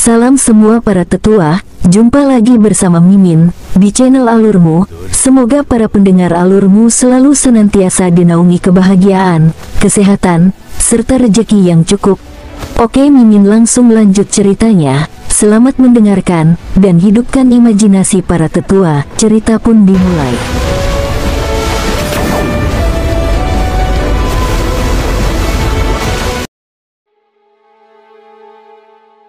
Salam semua para tetua, jumpa lagi bersama Mimin di channel Alurmu. Semoga para pendengar Alurmu selalu senantiasa dinaungi kebahagiaan, kesehatan, serta rezeki yang cukup. Oke, Mimin langsung lanjut ceritanya. Selamat mendengarkan dan hidupkan imajinasi para tetua. Cerita pun dimulai.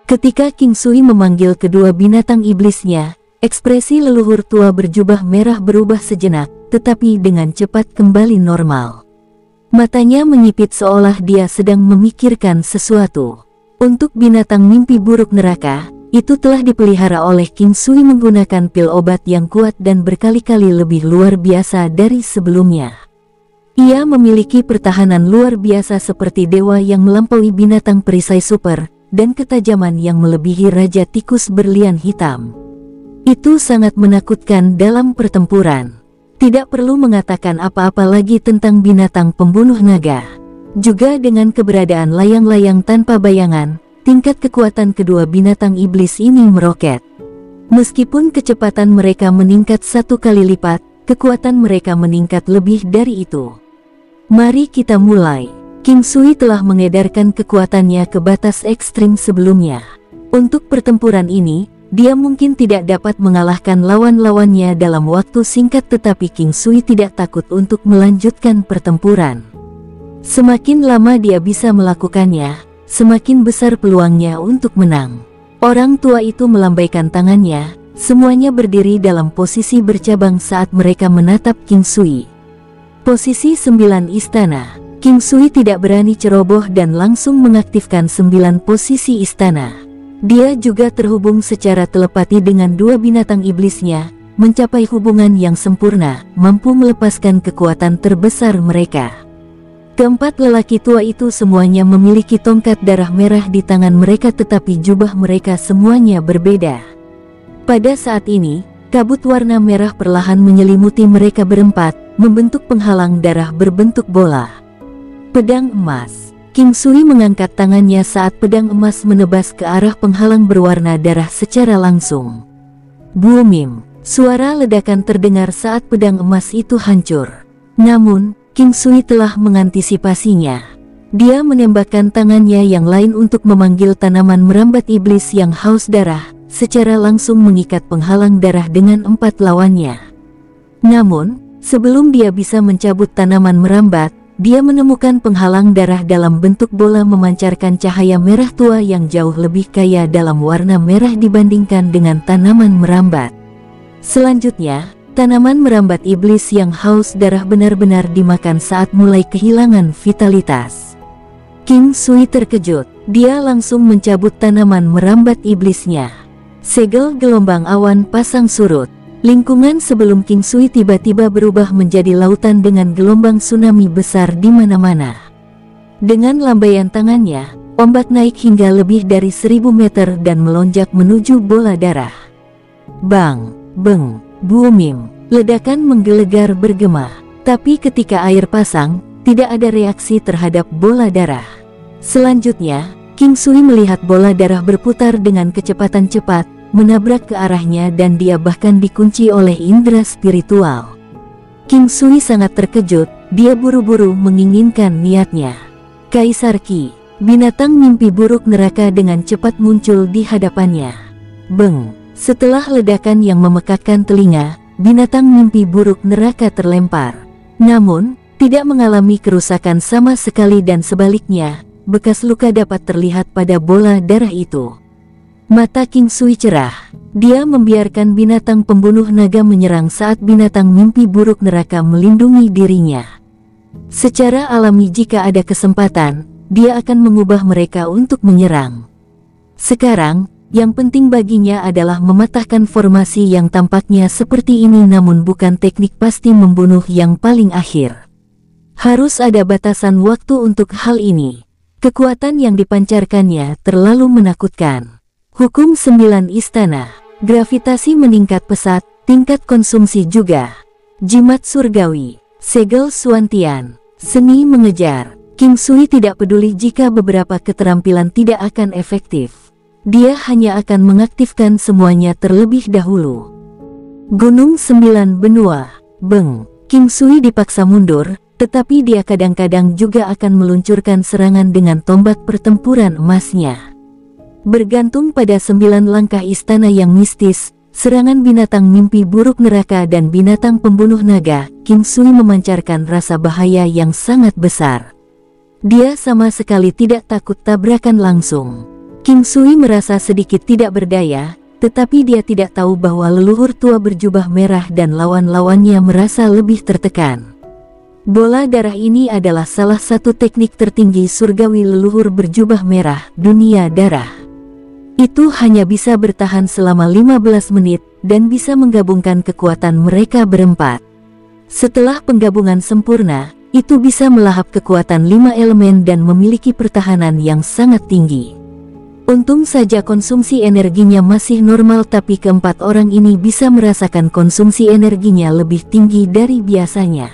Ketika King Sui memanggil kedua binatang iblisnya, ekspresi leluhur tua berjubah merah berubah sejenak, tetapi dengan cepat kembali normal. Matanya menyipit seolah dia sedang memikirkan sesuatu. Untuk binatang mimpi buruk neraka, itu telah dipelihara oleh King Sui menggunakan pil obat yang kuat dan berkali-kali lebih luar biasa dari sebelumnya. Ia memiliki pertahanan luar biasa seperti dewa yang melampaui binatang perisai super, dan ketajaman yang melebihi Raja Tikus berlian hitam. Itu sangat menakutkan dalam pertempuran. Tidak perlu mengatakan apa-apa lagi tentang binatang pembunuh naga. Juga dengan keberadaan layang-layang tanpa bayangan, tingkat kekuatan kedua binatang iblis ini meroket. Meskipun kecepatan mereka meningkat 1 kali lipat, kekuatan mereka meningkat lebih dari itu. Mari kita mulai. King Sui telah mengedarkan kekuatannya ke batas ekstrim sebelumnya. Untuk pertempuran ini, dia mungkin tidak dapat mengalahkan lawan-lawannya dalam waktu singkat, tetapi King Sui tidak takut untuk melanjutkan pertempuran. Semakin lama dia bisa melakukannya, semakin besar peluangnya untuk menang. Orang tua itu melambaikan tangannya, semuanya berdiri dalam posisi bercabang saat mereka menatap King Sui. Posisi 9 istana. King Sui tidak berani ceroboh dan langsung mengaktifkan 9 posisi istana. Dia juga terhubung secara telepati dengan dua binatang iblisnya, mencapai hubungan yang sempurna, mampu melepaskan kekuatan terbesar mereka. Keempat lelaki tua itu semuanya memiliki tongkat darah merah di tangan mereka, tetapi jubah mereka semuanya berbeda. Pada saat ini, kabut warna merah perlahan menyelimuti mereka berempat, membentuk penghalang darah berbentuk bola. Pedang emas. King Sui mengangkat tangannya saat pedang emas menebas ke arah penghalang berwarna darah secara langsung. Boomim. Suara ledakan terdengar saat pedang emas itu hancur. Namun, King Sui telah mengantisipasinya. Dia menembakkan tangannya yang lain untuk memanggil tanaman merambat iblis yang haus darah, secara langsung mengikat penghalang darah dengan 4 lawannya. Namun, sebelum dia bisa mencabut tanaman merambat, dia menemukan penghalang darah dalam bentuk bola memancarkan cahaya merah tua yang jauh lebih kaya dalam warna merah dibandingkan dengan tanaman merambat. Selanjutnya, tanaman merambat iblis yang haus darah benar-benar dimakan saat mulai kehilangan vitalitas. King Sui terkejut, dia langsung mencabut tanaman merambat iblisnya. Segel gelombang awan pasang surut. Lingkungan sebelum King Sui tiba-tiba berubah menjadi lautan dengan gelombang tsunami besar di mana-mana. Dengan lambaian tangannya, ombak naik hingga lebih dari 1000 meter dan melonjak menuju bola darah. Bang, beng, boomim, ledakan menggelegar bergema. Tapi ketika air pasang, tidak ada reaksi terhadap bola darah. Selanjutnya, King Sui melihat bola darah berputar dengan kecepatan cepat, menabrak ke arahnya dan dia bahkan dikunci oleh indera spiritual. King Sui sangat terkejut, dia buru-buru menginginkan niatnya. Kaisar Qi, binatang mimpi buruk neraka dengan cepat muncul di hadapannya. Beng, setelah ledakan yang memekakkan telinga, binatang mimpi buruk neraka terlempar. Namun, tidak mengalami kerusakan sama sekali dan sebaliknya, bekas luka dapat terlihat pada bola darah itu. Mata King Sui cerah. Dia membiarkan binatang pembunuh naga menyerang saat binatang mimpi buruk neraka melindungi dirinya. Secara alami jika ada kesempatan, dia akan mengubah mereka untuk menyerang. Sekarang, yang penting baginya adalah mematahkan formasi yang tampaknya seperti ini, namun bukan teknik pasti membunuh yang paling akhir. Harus ada batasan waktu untuk hal ini. Kekuatan yang dipancarkannya terlalu menakutkan. Hukum 9 istana. Gravitasi meningkat pesat, tingkat konsumsi juga. Jimat surgawi. Segel Suantian. Seni mengejar. King Sui tidak peduli jika beberapa keterampilan tidak akan efektif. dia hanya akan mengaktifkan semuanya terlebih dahulu. Gunung 9 Benua. Beng. King Sui dipaksa mundur, tetapi dia kadang-kadang juga akan meluncurkan serangan dengan tombak pertempuran emasnya. Bergantung pada 9 langkah istana yang mistis, serangan binatang mimpi buruk neraka dan binatang pembunuh naga, King Sui memancarkan rasa bahaya yang sangat besar. Dia sama sekali tidak takut tabrakan langsung. King Sui merasa sedikit tidak berdaya, tetapi dia tidak tahu bahwa leluhur tua berjubah merah dan lawan-lawannya merasa lebih tertekan. Bola darah ini adalah salah satu teknik tertinggi surgawi leluhur berjubah merah, dunia darah. Itu hanya bisa bertahan selama 15 menit, dan bisa menggabungkan kekuatan mereka berempat. Setelah penggabungan sempurna, itu bisa melahap kekuatan 5 elemen dan memiliki pertahanan yang sangat tinggi. Untung saja konsumsi energinya masih normal, tapi keempat orang ini bisa merasakan konsumsi energinya lebih tinggi dari biasanya.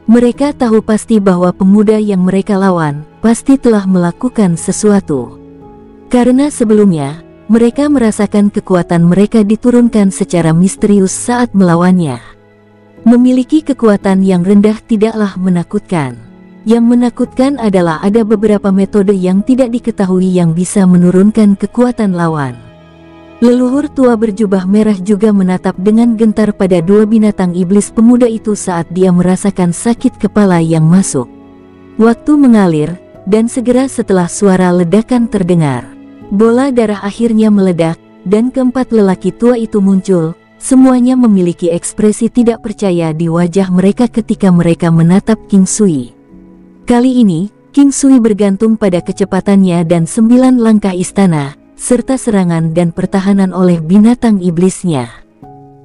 Mereka tahu pasti bahwa pemuda yang mereka lawan pasti telah melakukan sesuatu. Karena sebelumnya, mereka merasakan kekuatan mereka diturunkan secara misterius saat melawannya. Memiliki kekuatan yang rendah tidaklah menakutkan. Yang menakutkan adalah ada beberapa metode yang tidak diketahui yang bisa menurunkan kekuatan lawan. Leluhur tua berjubah merah juga menatap dengan gentar pada 2 binatang iblis pemuda itu saat dia merasakan sakit kepala yang masuk. Waktu mengalir, dan segera setelah suara ledakan terdengar, bola darah akhirnya meledak, dan keempat lelaki tua itu muncul. Semuanya memiliki ekspresi tidak percaya di wajah mereka ketika mereka menatap King Sui. Kali ini, King Sui bergantung pada kecepatannya dan 9 langkah istana, serta serangan dan pertahanan oleh binatang iblisnya.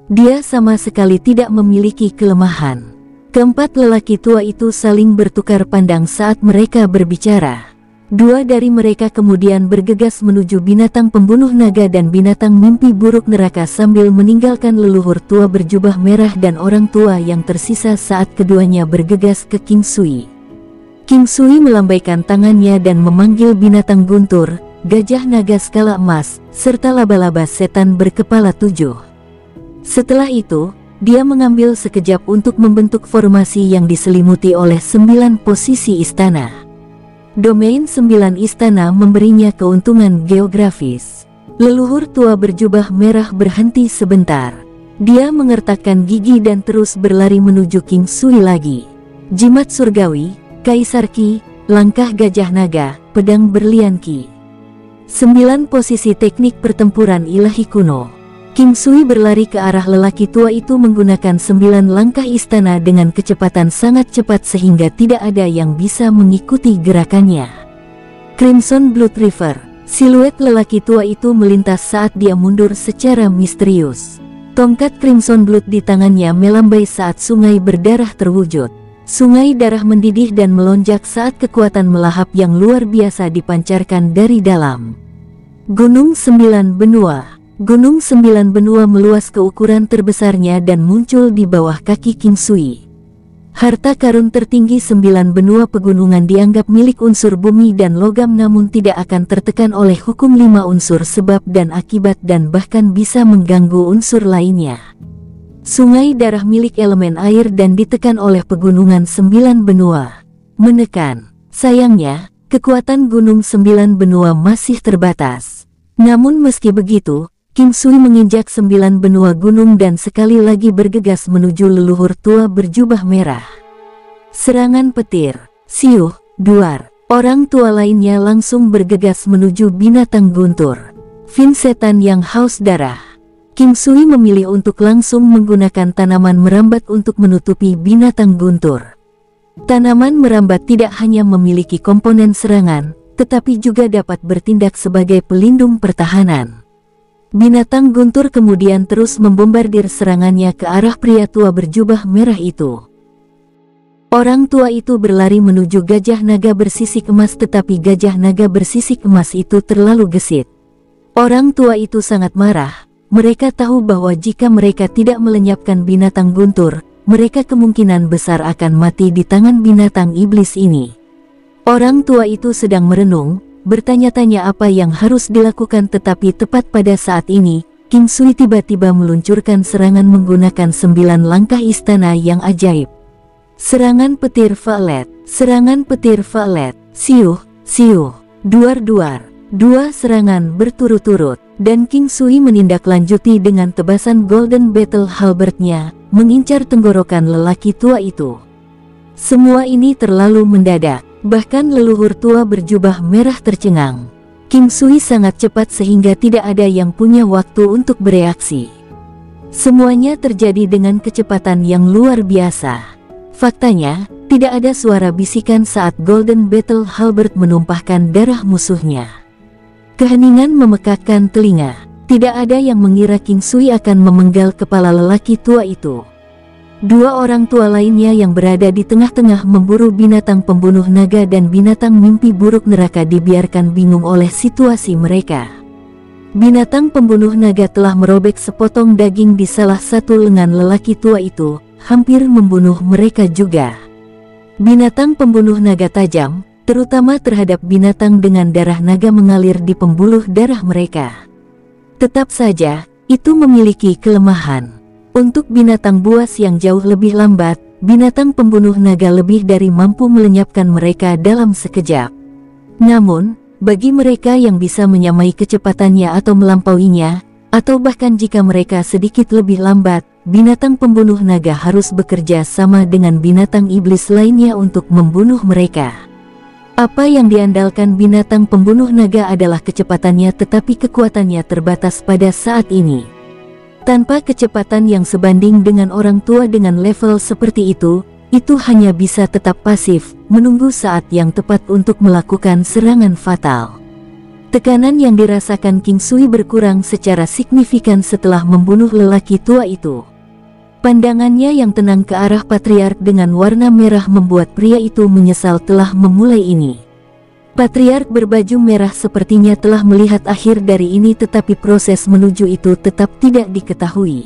Dia sama sekali tidak memiliki kelemahan. Keempat lelaki tua itu saling bertukar pandang saat mereka berbicara. 2 dari mereka kemudian bergegas menuju binatang pembunuh naga dan binatang mimpi buruk neraka sambil meninggalkan leluhur tua berjubah merah dan orang tua yang tersisa saat keduanya bergegas ke King Sui. King Sui melambaikan tangannya dan memanggil binatang guntur, gajah naga skala emas, serta laba-laba setan berkepala 7. Setelah itu, dia mengambil sekejap untuk membentuk formasi yang diselimuti oleh 9 posisi istana. Domain 9 istana memberinya keuntungan geografis. Leluhur tua berjubah merah berhenti sebentar. Dia mengertakkan gigi dan terus berlari menuju King Sui lagi. Jimat surgawi, kaisar Ki, langkah gajah naga, pedang berlian Ki. 9 posisi teknik pertempuran ilahi kuno. King Sui berlari ke arah lelaki tua itu menggunakan 9 langkah istana dengan kecepatan sangat cepat sehingga tidak ada yang bisa mengikuti gerakannya. Crimson Blood River. Siluet lelaki tua itu melintas saat dia mundur secara misterius. Tongkat Crimson Blood di tangannya melambai saat sungai berdarah terwujud. Sungai darah mendidih dan melonjak saat kekuatan melahap yang luar biasa dipancarkan dari dalam. Gunung 9 Benua. Gunung 9 Benua meluas ke ukuran terbesarnya dan muncul di bawah kaki King Sui. Harta karun tertinggi 9 benua pegunungan dianggap milik unsur bumi dan logam, namun tidak akan tertekan oleh hukum 5 unsur sebab dan akibat dan bahkan bisa mengganggu unsur lainnya. Sungai darah milik elemen air dan ditekan oleh pegunungan 9 benua. Menekan. Sayangnya, kekuatan Gunung 9 Benua masih terbatas. Namun meski begitu, King Sui menginjak 9 benua gunung dan sekali lagi bergegas menuju leluhur tua berjubah merah. Serangan petir, siuh, duar. Orang tua lainnya langsung bergegas menuju binatang guntur. Fin setan yang haus darah. King Sui memilih untuk langsung menggunakan tanaman merambat untuk menutupi binatang guntur. Tanaman merambat tidak hanya memiliki komponen serangan, tetapi juga dapat bertindak sebagai pelindung pertahanan. Binatang guntur kemudian terus membombardir serangannya ke arah pria tua berjubah merah itu. Orang tua itu berlari menuju gajah naga bersisik emas, tetapi gajah naga bersisik emas itu terlalu gesit. Orang tua itu sangat marah. Mereka tahu bahwa jika mereka tidak melenyapkan binatang guntur, mereka kemungkinan besar akan mati di tangan binatang iblis ini. Orang tua itu sedang merenung, bertanya-tanya apa yang harus dilakukan, tetapi tepat pada saat ini, King Sui tiba-tiba meluncurkan serangan menggunakan 9 langkah istana yang ajaib. Serangan petir violet, serangan petir violet, siuh, siuh, duar-duar. 2 serangan berturut-turut, dan King Sui menindaklanjuti dengan tebasan Golden Battle Halberd-nya, mengincar tenggorokan lelaki tua itu. Semua ini terlalu mendadak, bahkan leluhur tua berjubah merah tercengang. King Sui sangat cepat sehingga tidak ada yang punya waktu untuk bereaksi. Semuanya terjadi dengan kecepatan yang luar biasa. Faktanya, tidak ada suara bisikan saat Golden Battle Halberd menumpahkan darah musuhnya. Keheningan memekakkan telinga. Tidak ada yang mengira King Sui akan memenggal kepala lelaki tua itu. 2 orang tua lainnya yang berada di tengah-tengah memburu binatang pembunuh naga dan binatang mimpi buruk neraka dibiarkan bingung oleh situasi mereka. Binatang pembunuh naga telah merobek sepotong daging di salah satu lengan lelaki tua itu, hampir membunuh mereka juga. Binatang pembunuh naga tajam, terutama terhadap binatang dengan darah naga mengalir di pembuluh darah mereka. Tetap saja, itu memiliki kelemahan. Untuk binatang buas yang jauh lebih lambat, binatang pembunuh naga lebih dari mampu melenyapkan mereka dalam sekejap. Namun, bagi mereka yang bisa menyamai kecepatannya atau melampauinya, atau bahkan jika mereka sedikit lebih lambat, binatang pembunuh naga harus bekerja sama dengan binatang iblis lainnya untuk membunuh mereka. Apa yang diandalkan binatang pembunuh naga adalah kecepatannya, tetapi kekuatannya terbatas pada saat ini. Tanpa kecepatan yang sebanding dengan orang tua dengan level seperti itu hanya bisa tetap pasif, menunggu saat yang tepat untuk melakukan serangan fatal. Tekanan yang dirasakan King Sui berkurang secara signifikan setelah membunuh lelaki tua itu. Pandangannya yang tenang ke arah patriark dengan warna merah membuat pria itu menyesal telah memulai ini. Patriark berbaju merah sepertinya telah melihat akhir dari ini, tetapi proses menuju itu tetap tidak diketahui.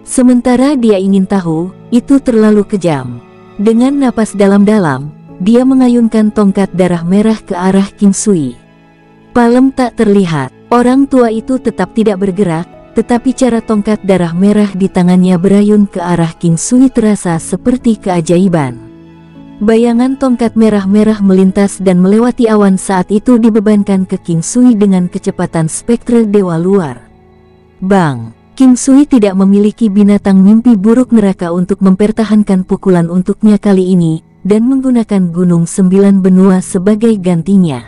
Sementara dia ingin tahu, itu terlalu kejam. Dengan napas dalam-dalam, dia mengayunkan tongkat darah merah ke arah King Sui. Palem tak terlihat, orang tua itu tetap tidak bergerak, tetapi cara tongkat darah merah di tangannya berayun ke arah King Sui terasa seperti keajaiban. Bayangan tongkat merah-merah melintas dan melewati awan saat itu dibebankan ke King Sui dengan kecepatan spektre dewa luar. Bang! King Sui tidak memiliki binatang mimpi buruk neraka untuk mempertahankan pukulan untuknya kali ini, dan menggunakan Gunung 9 Benua sebagai gantinya.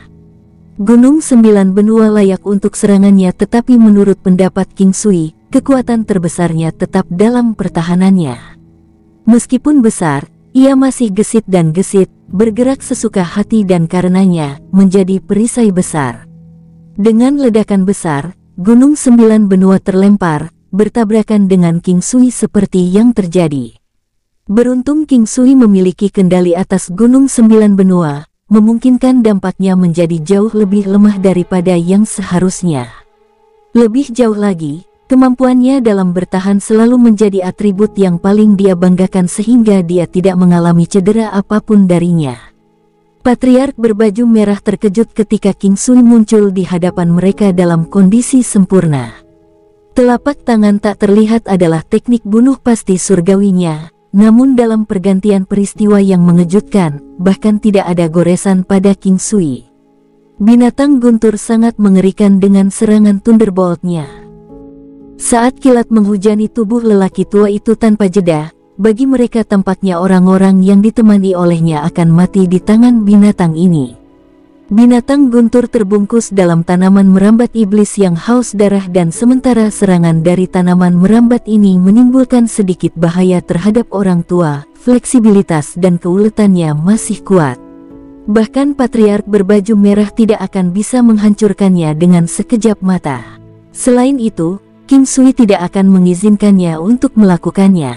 Gunung 9 Benua layak untuk serangannya, tetapi menurut pendapat King Sui, kekuatan terbesarnya tetap dalam pertahanannya. Meskipun besar, ia masih gesit dan gesit, bergerak sesuka hati dan karenanya, menjadi perisai besar. Dengan ledakan besar, Gunung 9 Benua terlempar, bertabrakan dengan King Sui seperti yang terjadi. Beruntung King Sui memiliki kendali atas Gunung 9 Benua, memungkinkan dampaknya menjadi jauh lebih lemah daripada yang seharusnya. Lebih jauh lagi, kemampuannya dalam bertahan selalu menjadi atribut yang paling dia banggakan sehingga dia tidak mengalami cedera apapun darinya. Patriark berbaju merah terkejut ketika King Sui muncul di hadapan mereka dalam kondisi sempurna. Telapak tangan tak terlihat adalah teknik bunuh pasti surgawinya. Namun dalam pergantian peristiwa yang mengejutkan, bahkan tidak ada goresan pada King Sui. Binatang guntur sangat mengerikan dengan serangan Thunderbolt-nya. Saat kilat menghujani tubuh lelaki tua itu tanpa jeda, bagi mereka tampaknya orang-orang yang ditemani olehnya akan mati di tangan binatang ini. Binatang guntur terbungkus dalam tanaman merambat iblis yang haus darah, dan sementara serangan dari tanaman merambat ini menimbulkan sedikit bahaya terhadap orang tua, fleksibilitas dan keuletannya masih kuat. Bahkan patriark berbaju merah tidak akan bisa menghancurkannya dengan sekejap mata. Selain itu, King Sui tidak akan mengizinkannya untuk melakukannya.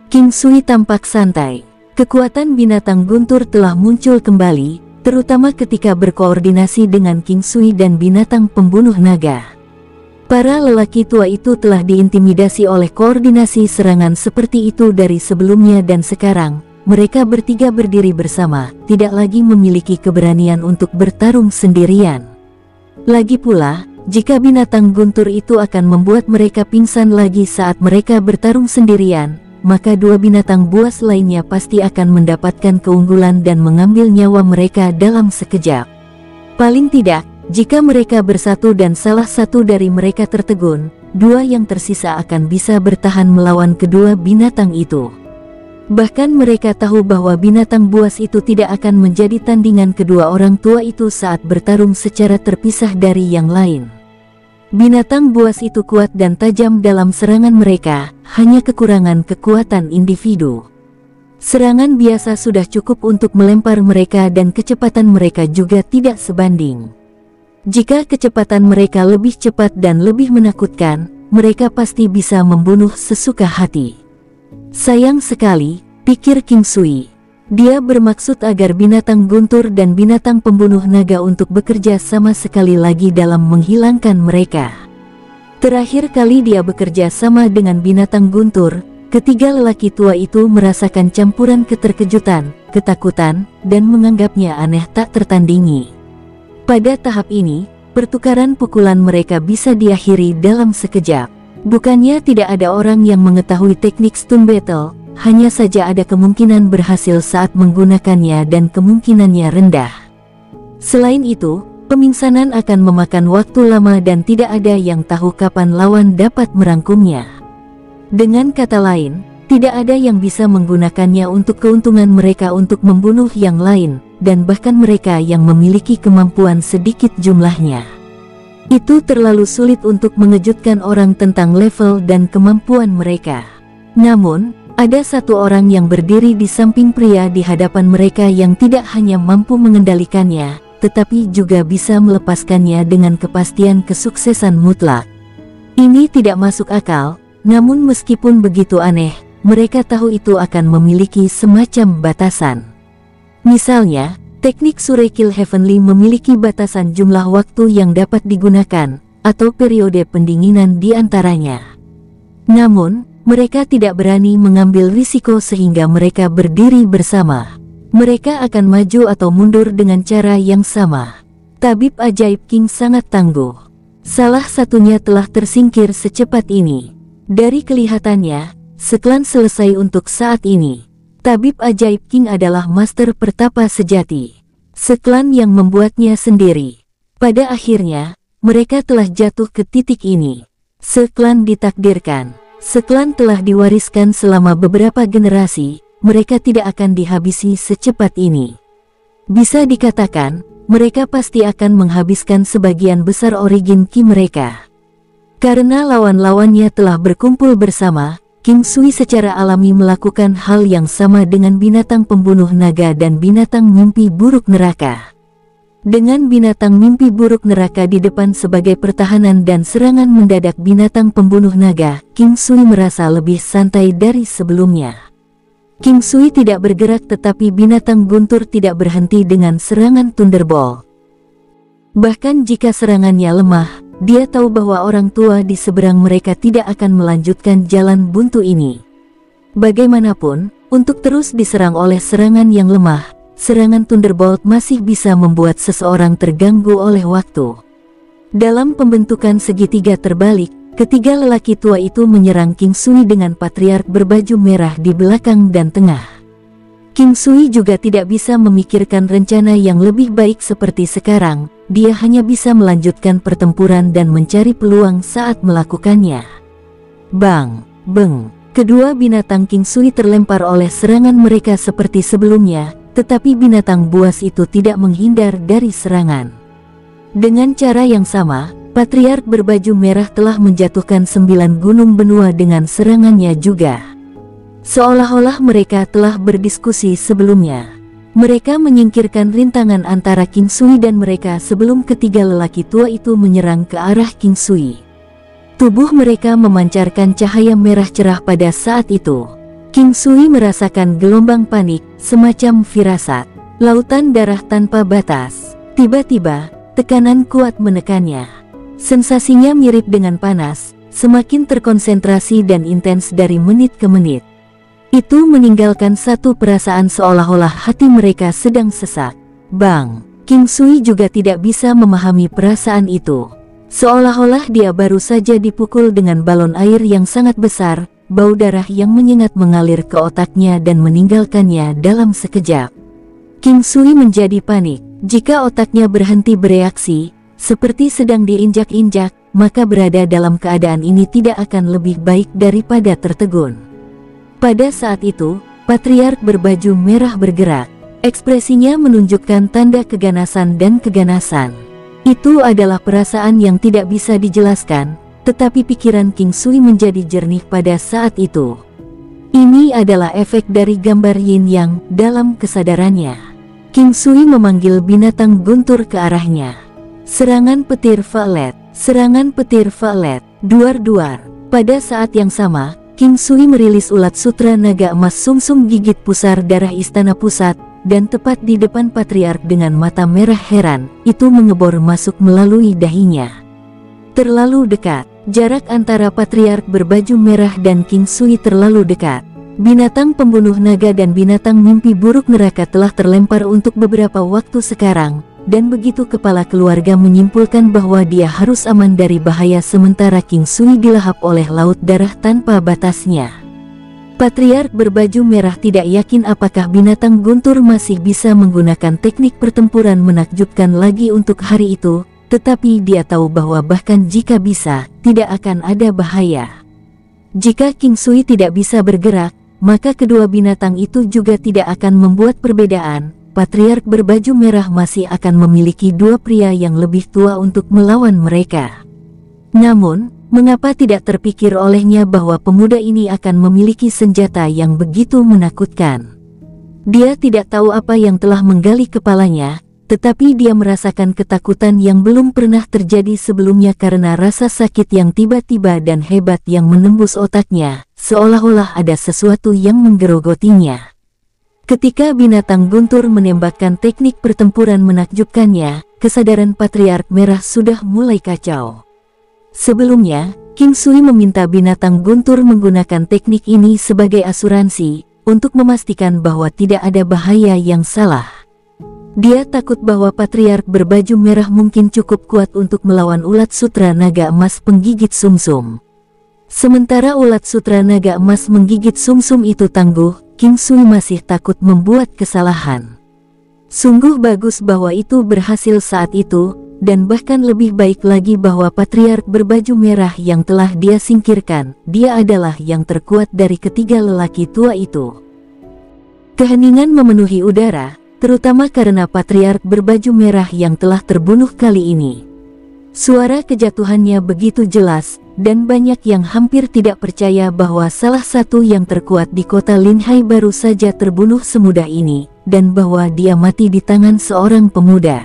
King Sui tampak santai. Kekuatan binatang guntur telah muncul kembali, terutama ketika berkoordinasi dengan King Sui dan binatang pembunuh naga. Para lelaki tua itu telah diintimidasi oleh koordinasi serangan seperti itu dari sebelumnya, dan sekarang, mereka bertiga berdiri bersama, tidak lagi memiliki keberanian untuk bertarung sendirian. Lagi pula, jika binatang guntur itu akan membuat mereka pingsan lagi saat mereka bertarung sendirian, maka dua binatang buas lainnya pasti akan mendapatkan keunggulan dan mengambil nyawa mereka dalam sekejap. Paling tidak, jika mereka bersatu dan salah satu dari mereka tertegun, dua yang tersisa akan bisa bertahan melawan kedua binatang itu. Bahkan mereka tahu bahwa binatang buas itu tidak akan menjadi tandingan kedua orang tua itu saat bertarung secara terpisah dari yang lain. Binatang buas itu kuat dan tajam dalam serangan mereka, hanya kekurangan kekuatan individu. Serangan biasa sudah cukup untuk melempar mereka dan kecepatan mereka juga tidak sebanding. Jika kecepatan mereka lebih cepat dan lebih menakutkan, mereka pasti bisa membunuh sesuka hati. Sayang sekali, pikir King Sui. Dia bermaksud agar binatang guntur dan binatang pembunuh naga untuk bekerja sama sekali lagi dalam menghilangkan mereka. Terakhir kali dia bekerja sama dengan binatang guntur, ketiga lelaki tua itu merasakan campuran keterkejutan, ketakutan, dan menganggapnya aneh tak tertandingi. Pada tahap ini, pertukaran pukulan mereka bisa diakhiri dalam sekejap. Bukannya tidak ada orang yang mengetahui teknik stun battle, hanya saja ada kemungkinan berhasil saat menggunakannya dan kemungkinannya rendah. Selain itu, pemingsanan akan memakan waktu lama dan tidak ada yang tahu kapan lawan dapat merangkumnya. Dengan kata lain, tidak ada yang bisa menggunakannya untuk keuntungan mereka untuk membunuh yang lain, dan bahkan mereka yang memiliki kemampuan sedikit jumlahnya. Itu terlalu sulit untuk mengejutkan orang tentang level dan kemampuan mereka. Namun, ada satu orang yang berdiri di samping pria di hadapan mereka yang tidak hanya mampu mengendalikannya, tetapi juga bisa melepaskannya dengan kepastian kesuksesan mutlak. Ini tidak masuk akal, namun meskipun begitu aneh, mereka tahu itu akan memiliki semacam batasan. Misalnya, teknik Surekil Heavenly memiliki batasan jumlah waktu yang dapat digunakan, atau periode pendinginan di antaranya. Namun, mereka tidak berani mengambil risiko sehingga mereka berdiri bersama. Mereka akan maju atau mundur dengan cara yang sama. Tabib ajaib King sangat tangguh. Salah satunya telah tersingkir secepat ini. Dari kelihatannya, seklan selesai untuk saat ini. Tabib ajaib King adalah master pertapa sejati. Seklan yang membuatnya sendiri. Pada akhirnya, mereka telah jatuh ke titik ini. Seklan ditakdirkan. Seklan telah diwariskan selama beberapa generasi, mereka tidak akan dihabisi secepat ini. Bisa dikatakan, mereka pasti akan menghabiskan sebagian besar origin ki mereka. Karena lawan-lawannya telah berkumpul bersama, King Sui secara alami melakukan hal yang sama dengan binatang pembunuh naga dan binatang mimpi buruk neraka. Dengan binatang mimpi buruk neraka di depan sebagai pertahanan dan serangan mendadak binatang pembunuh naga, King Sui merasa lebih santai dari sebelumnya. King Sui tidak bergerak tetapi binatang guntur tidak berhenti dengan serangan Thunderbolt. Bahkan jika serangannya lemah, dia tahu bahwa orang tua di seberang mereka tidak akan melanjutkan jalan buntu ini. Bagaimanapun, untuk terus diserang oleh serangan yang lemah, serangan Thunderbolt masih bisa membuat seseorang terganggu oleh waktu. Dalam pembentukan segitiga terbalik, ketiga lelaki tua itu menyerang King Sui dengan patriark berbaju merah di belakang dan tengah. King Sui juga tidak bisa memikirkan rencana yang lebih baik seperti sekarang, dia hanya bisa melanjutkan pertempuran dan mencari peluang saat melakukannya. Bang! Beng! Kedua binatang King Sui terlempar oleh serangan mereka seperti sebelumnya, tetapi binatang buas itu tidak menghindar dari serangan. Dengan cara yang sama, patriark berbaju merah telah menjatuhkan 9 gunung benua dengan serangannya juga. Seolah-olah mereka telah berdiskusi sebelumnya. Mereka menyingkirkan rintangan antara King Sui dan mereka sebelum ketiga lelaki tua itu menyerang ke arah King Sui. Tubuh mereka memancarkan cahaya merah cerah pada saat itu. King Sui merasakan gelombang panik, semacam firasat. Lautan darah tanpa batas. Tiba-tiba, tekanan kuat menekannya. Sensasinya mirip dengan panas, semakin terkonsentrasi dan intens dari menit ke menit. Itu meninggalkan satu perasaan seolah-olah hati mereka sedang sesak. Bang, King Sui juga tidak bisa memahami perasaan itu. Seolah-olah dia baru saja dipukul dengan balon air yang sangat besar, bau darah yang menyengat mengalir ke otaknya dan meninggalkannya dalam sekejap. King Sui menjadi panik. Jika otaknya berhenti bereaksi, seperti sedang diinjak-injak, maka berada dalam keadaan ini tidak akan lebih baik daripada tertegun. Pada saat itu, Patriark berbaju merah bergerak. Ekspresinya menunjukkan tanda keganasan dan keganasan. Itu adalah perasaan yang tidak bisa dijelaskan, tetapi pikiran King Sui menjadi jernih pada saat itu. Ini adalah efek dari gambar yin yang dalam kesadarannya. King Sui memanggil binatang guntur ke arahnya. Serangan petir violet, serangan petir violet, duar-duar. Pada saat yang sama, King Sui merilis ulat sutra naga emas sumsum gigit pusar darah istana pusat, dan tepat di depan Patriark dengan mata merah heran, itu mengebor masuk melalui dahinya. Terlalu dekat, jarak antara Patriark berbaju merah dan King Sui terlalu dekat. Binatang pembunuh naga dan binatang mimpi buruk neraka telah terlempar untuk beberapa waktu sekarang, dan begitu kepala keluarga menyimpulkan bahwa dia harus aman dari bahaya sementara King Sui dilahap oleh laut darah tanpa batasnya. Patriark berbaju merah tidak yakin apakah binatang guntur masih bisa menggunakan teknik pertempuran menakjubkan lagi untuk hari itu, tetapi dia tahu bahwa bahkan jika bisa, tidak akan ada bahaya. Jika King Sui tidak bisa bergerak, maka kedua binatang itu juga tidak akan membuat perbedaan. Patriark berbaju merah masih akan memiliki dua pria yang lebih tua untuk melawan mereka. Namun, mengapa tidak terpikir olehnya bahwa pemuda ini akan memiliki senjata yang begitu menakutkan? Dia tidak tahu apa yang telah menggali kepalanya, tetapi dia merasakan ketakutan yang belum pernah terjadi sebelumnya karena rasa sakit yang tiba-tiba dan hebat yang menembus otaknya, seolah-olah ada sesuatu yang menggerogotinya. Ketika binatang guntur menembakkan teknik pertempuran menakjubkannya, kesadaran Patriark Merah sudah mulai kacau. Sebelumnya, King Sui meminta binatang guntur menggunakan teknik ini sebagai asuransi, untuk memastikan bahwa tidak ada bahaya yang salah. Dia takut bahwa Patriark berbaju merah mungkin cukup kuat untuk melawan ulat sutra naga emas penggigit sumsum. Sementara ulat sutra naga emas menggigit sumsum itu tangguh, King Sui masih takut membuat kesalahan. Sungguh bagus bahwa itu berhasil saat itu, dan bahkan lebih baik lagi bahwa Patriark berbaju merah yang telah dia singkirkan, dia adalah yang terkuat dari ketiga lelaki tua itu. Keheningan memenuhi udara, terutama karena Patriark berbaju merah yang telah terbunuh kali ini. Suara kejatuhannya begitu jelas, dan banyak yang hampir tidak percaya bahwa salah satu yang terkuat di kota Linhai baru saja terbunuh semudah ini, dan bahwa dia mati di tangan seorang pemuda.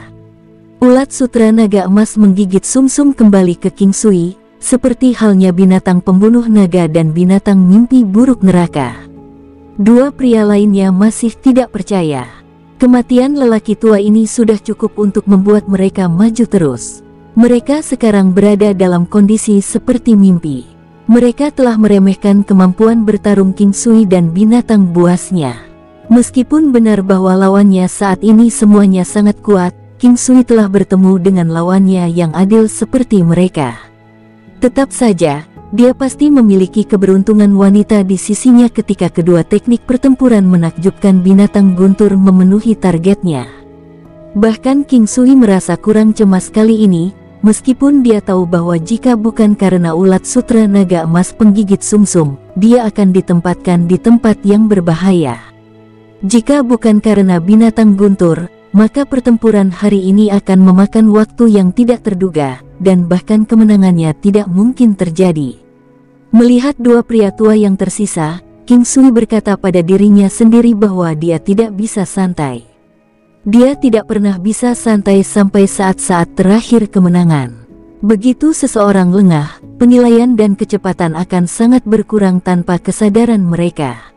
Ulat sutra naga emas menggigit sumsum kembali ke King Sui, seperti halnya binatang pembunuh naga dan binatang mimpi buruk neraka. Dua pria lainnya masih tidak percaya. Kematian lelaki tua ini sudah cukup untuk membuat mereka maju terus. Mereka sekarang berada dalam kondisi seperti mimpi. Mereka telah meremehkan kemampuan bertarung King Sui dan binatang buasnya. Meskipun benar bahwa lawannya saat ini semuanya sangat kuat, King Sui telah bertemu dengan lawannya yang adil seperti mereka. Tetap saja, dia pasti memiliki keberuntungan wanita di sisinya ketika kedua teknik pertempuran menakjubkan binatang guntur memenuhi targetnya. Bahkan King Sui merasa kurang cemas kali ini, meskipun dia tahu bahwa jika bukan karena ulat sutra naga emas penggigit sumsum, dia akan ditempatkan di tempat yang berbahaya. Jika bukan karena binatang guntur, maka pertempuran hari ini akan memakan waktu yang tidak terduga, dan bahkan kemenangannya tidak mungkin terjadi. Melihat dua pria tua yang tersisa, King Sui berkata pada dirinya sendiri bahwa dia tidak bisa santai. Dia tidak pernah bisa santai sampai saat-saat terakhir kemenangan. Begitu seseorang lengah, penilaian dan kecepatan akan sangat berkurang tanpa kesadaran mereka.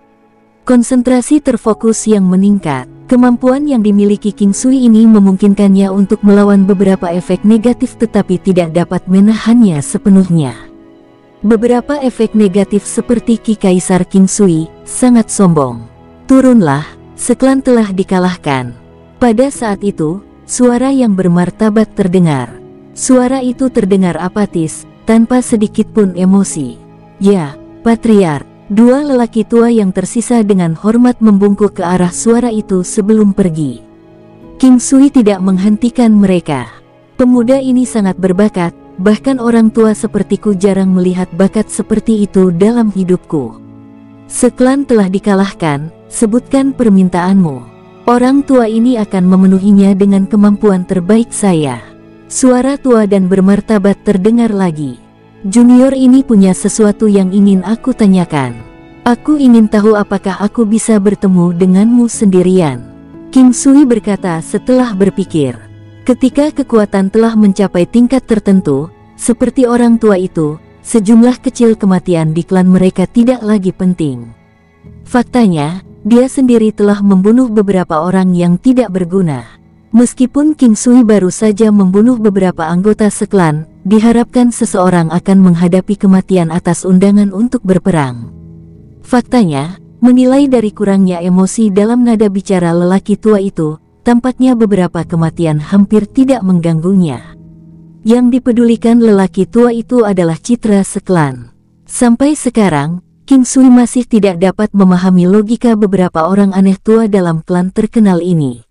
Konsentrasi terfokus yang meningkat, kemampuan yang dimiliki King Sui ini memungkinkannya untuk melawan beberapa efek negatif tetapi tidak dapat menahannya sepenuhnya. Beberapa efek negatif seperti Ki Kaisar King Sui sangat sombong. Turunlah, seklan telah dikalahkan. Pada saat itu, suara yang bermartabat terdengar. Suara itu terdengar apatis, tanpa sedikit pun emosi. Ya, Patriark. Dua lelaki tua yang tersisa dengan hormat membungkuk ke arah suara itu sebelum pergi. King Sui tidak menghentikan mereka. Pemuda ini sangat berbakat. Bahkan orang tua sepertiku jarang melihat bakat seperti itu dalam hidupku. Seklan telah dikalahkan, sebutkan permintaanmu. Orang tua ini akan memenuhinya dengan kemampuan terbaik saya. Suara tua dan bermartabat terdengar lagi. Junior ini punya sesuatu yang ingin aku tanyakan. Aku ingin tahu apakah aku bisa bertemu denganmu sendirian. King Sui berkata setelah berpikir. Ketika kekuatan telah mencapai tingkat tertentu, seperti orang tua itu, sejumlah kecil kematian di klan mereka tidak lagi penting. Faktanya, dia sendiri telah membunuh beberapa orang yang tidak berguna. Meskipun King Sui baru saja membunuh beberapa anggota seklan, diharapkan seseorang akan menghadapi kematian atas undangan untuk berperang. Faktanya, menilai dari kurangnya emosi dalam nada bicara lelaki tua itu, tampaknya beberapa kematian hampir tidak mengganggunya. Yang dipedulikan lelaki tua itu adalah citra seklan. Sampai sekarang, King Sui masih tidak dapat memahami logika beberapa orang aneh tua dalam klan terkenal ini.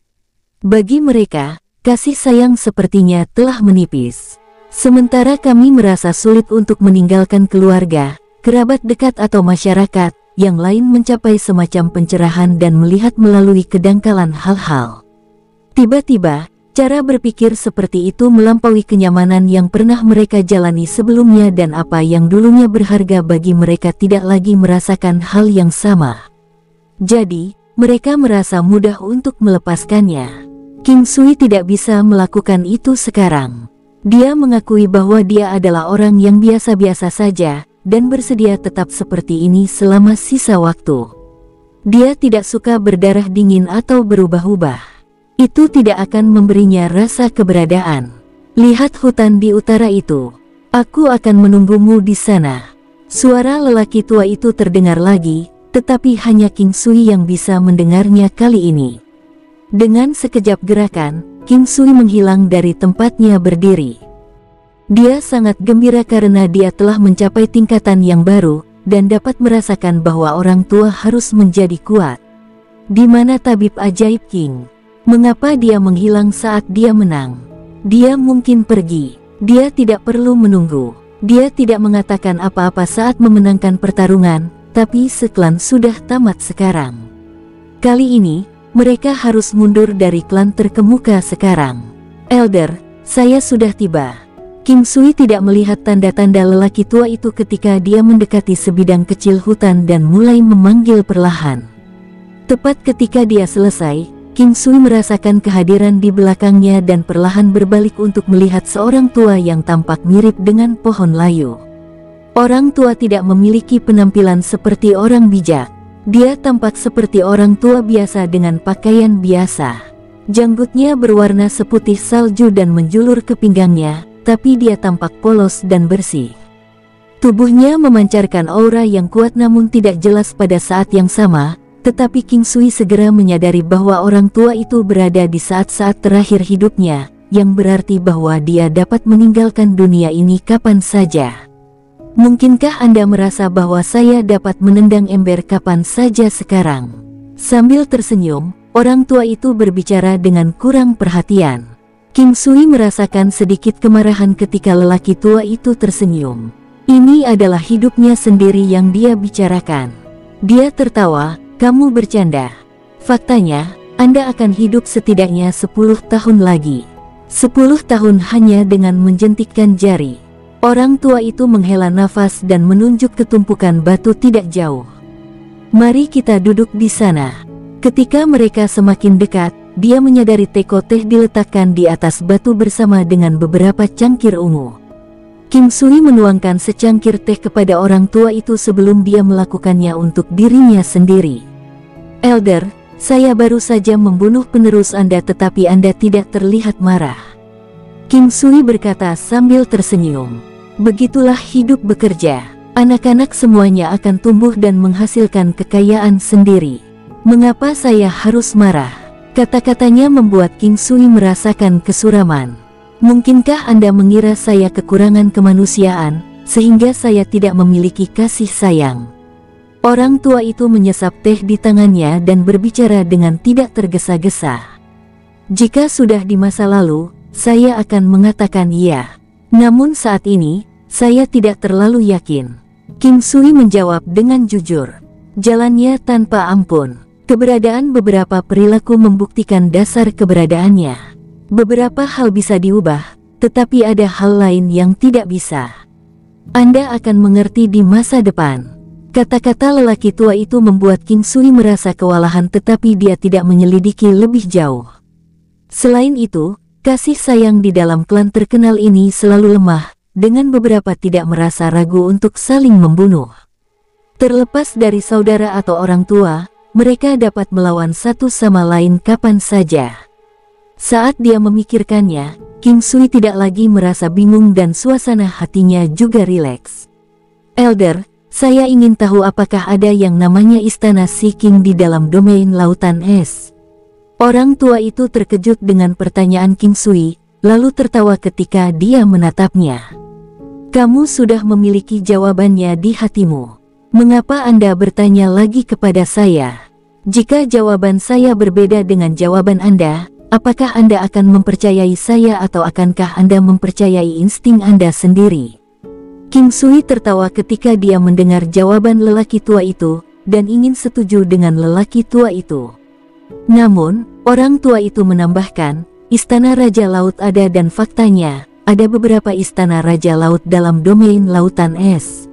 Bagi mereka, kasih sayang sepertinya telah menipis. Sementara kami merasa sulit untuk meninggalkan keluarga, kerabat dekat atau masyarakat, yang lain mencapai semacam pencerahan dan melihat melalui kedangkalan hal-hal. Tiba-tiba, cara berpikir seperti itu melampaui kenyamanan yang pernah mereka jalani sebelumnya dan apa yang dulunya berharga bagi mereka tidak lagi merasakan hal yang sama. Jadi, mereka merasa mudah untuk melepaskannya. King Sui tidak bisa melakukan itu sekarang. Dia mengakui bahwa dia adalah orang yang biasa-biasa saja, dan bersedia tetap seperti ini selama sisa waktu. Dia tidak suka berdarah dingin atau berubah-ubah. Itu tidak akan memberinya rasa keberadaan. Lihat hutan di utara itu. Aku akan menunggumu di sana. Suara lelaki tua itu terdengar lagi, tetapi hanya King Sui yang bisa mendengarnya kali ini. Dengan sekejap gerakan, King Sui menghilang dari tempatnya berdiri. Dia sangat gembira karena dia telah mencapai tingkatan yang baru, dan dapat merasakan bahwa orang tua harus menjadi kuat. Di mana tabib ajaib King? Mengapa dia menghilang saat dia menang? Dia mungkin pergi. Dia tidak perlu menunggu. Dia tidak mengatakan apa-apa saat memenangkan pertarungan, tapi seklan sudah tamat sekarang. Kali ini, mereka harus mundur dari klan terkemuka sekarang. Elder, saya sudah tiba. King Sui tidak melihat tanda-tanda lelaki tua itu ketika dia mendekati sebidang kecil hutan dan mulai memanggil perlahan. Tepat ketika dia selesai, King Sui merasakan kehadiran di belakangnya dan perlahan berbalik untuk melihat seorang tua yang tampak mirip dengan pohon layu. Orang tua tidak memiliki penampilan seperti orang bijak. Dia tampak seperti orang tua biasa dengan pakaian biasa. Janggutnya berwarna seputih salju dan menjulur ke pinggangnya, tapi dia tampak polos dan bersih. Tubuhnya memancarkan aura yang kuat namun tidak jelas pada saat yang sama. Tetapi King Sui segera menyadari bahwa orang tua itu berada di saat-saat terakhir hidupnya, yang berarti bahwa dia dapat meninggalkan dunia ini kapan saja. Mungkinkah Anda merasa bahwa saya dapat menendang ember kapan saja sekarang? Sambil tersenyum, orang tua itu berbicara dengan kurang perhatian. King Sui merasakan sedikit kemarahan ketika lelaki tua itu tersenyum. Ini adalah hidupnya sendiri yang dia bicarakan. Dia tertawa. Kamu bercanda. Faktanya, Anda akan hidup setidaknya 10 tahun lagi. 10 tahun hanya dengan menjentikkan jari. Orang tua itu menghela nafas dan menunjuk ke tumpukan batu tidak jauh. Mari kita duduk di sana. Ketika mereka semakin dekat, dia menyadari teko teh diletakkan di atas batu bersama dengan beberapa cangkir ungu. King Sui menuangkan secangkir teh kepada orang tua itu sebelum dia melakukannya untuk dirinya sendiri. Elder, saya baru saja membunuh penerus Anda tetapi Anda tidak terlihat marah. King Sui berkata sambil tersenyum. Begitulah hidup bekerja. Anak-anak semuanya akan tumbuh dan menghasilkan kekayaan sendiri. Mengapa saya harus marah? Kata-katanya membuat King Sui merasakan kesuraman. Mungkinkah Anda mengira saya kekurangan kemanusiaan, sehingga saya tidak memiliki kasih sayang? Orang tua itu menyesap teh di tangannya dan berbicara dengan tidak tergesa-gesa. Jika sudah di masa lalu, saya akan mengatakan iya. Namun saat ini, saya tidak terlalu yakin. King Sui menjawab dengan jujur. Jalannya tanpa ampun. Keberadaan beberapa perilaku membuktikan dasar keberadaannya. Beberapa hal bisa diubah, tetapi ada hal lain yang tidak bisa. Anda akan mengerti di masa depan. Kata-kata lelaki tua itu membuat King Sui merasa kewalahan, tetapi dia tidak menyelidiki lebih jauh. Selain itu, kasih sayang di dalam klan terkenal ini selalu lemah, dengan beberapa tidak merasa ragu untuk saling membunuh. Terlepas dari saudara atau orang tua, mereka dapat melawan satu sama lain kapan saja. Saat dia memikirkannya, King Sui tidak lagi merasa bingung dan suasana hatinya juga rileks. Elder, saya ingin tahu apakah ada yang namanya Istana Sea King di dalam domain Lautan Es. Orang tua itu terkejut dengan pertanyaan King Sui, lalu tertawa ketika dia menatapnya. Kamu sudah memiliki jawabannya di hatimu. Mengapa Anda bertanya lagi kepada saya? Jika jawaban saya berbeda dengan jawaban Anda, apakah Anda akan mempercayai saya atau akankah Anda mempercayai insting Anda sendiri? King Sui tertawa ketika dia mendengar jawaban lelaki tua itu, dan ingin setuju dengan lelaki tua itu. Namun, orang tua itu menambahkan, Istana Raja Laut ada dan faktanya, ada beberapa Istana Raja Laut dalam domain Lautan Es.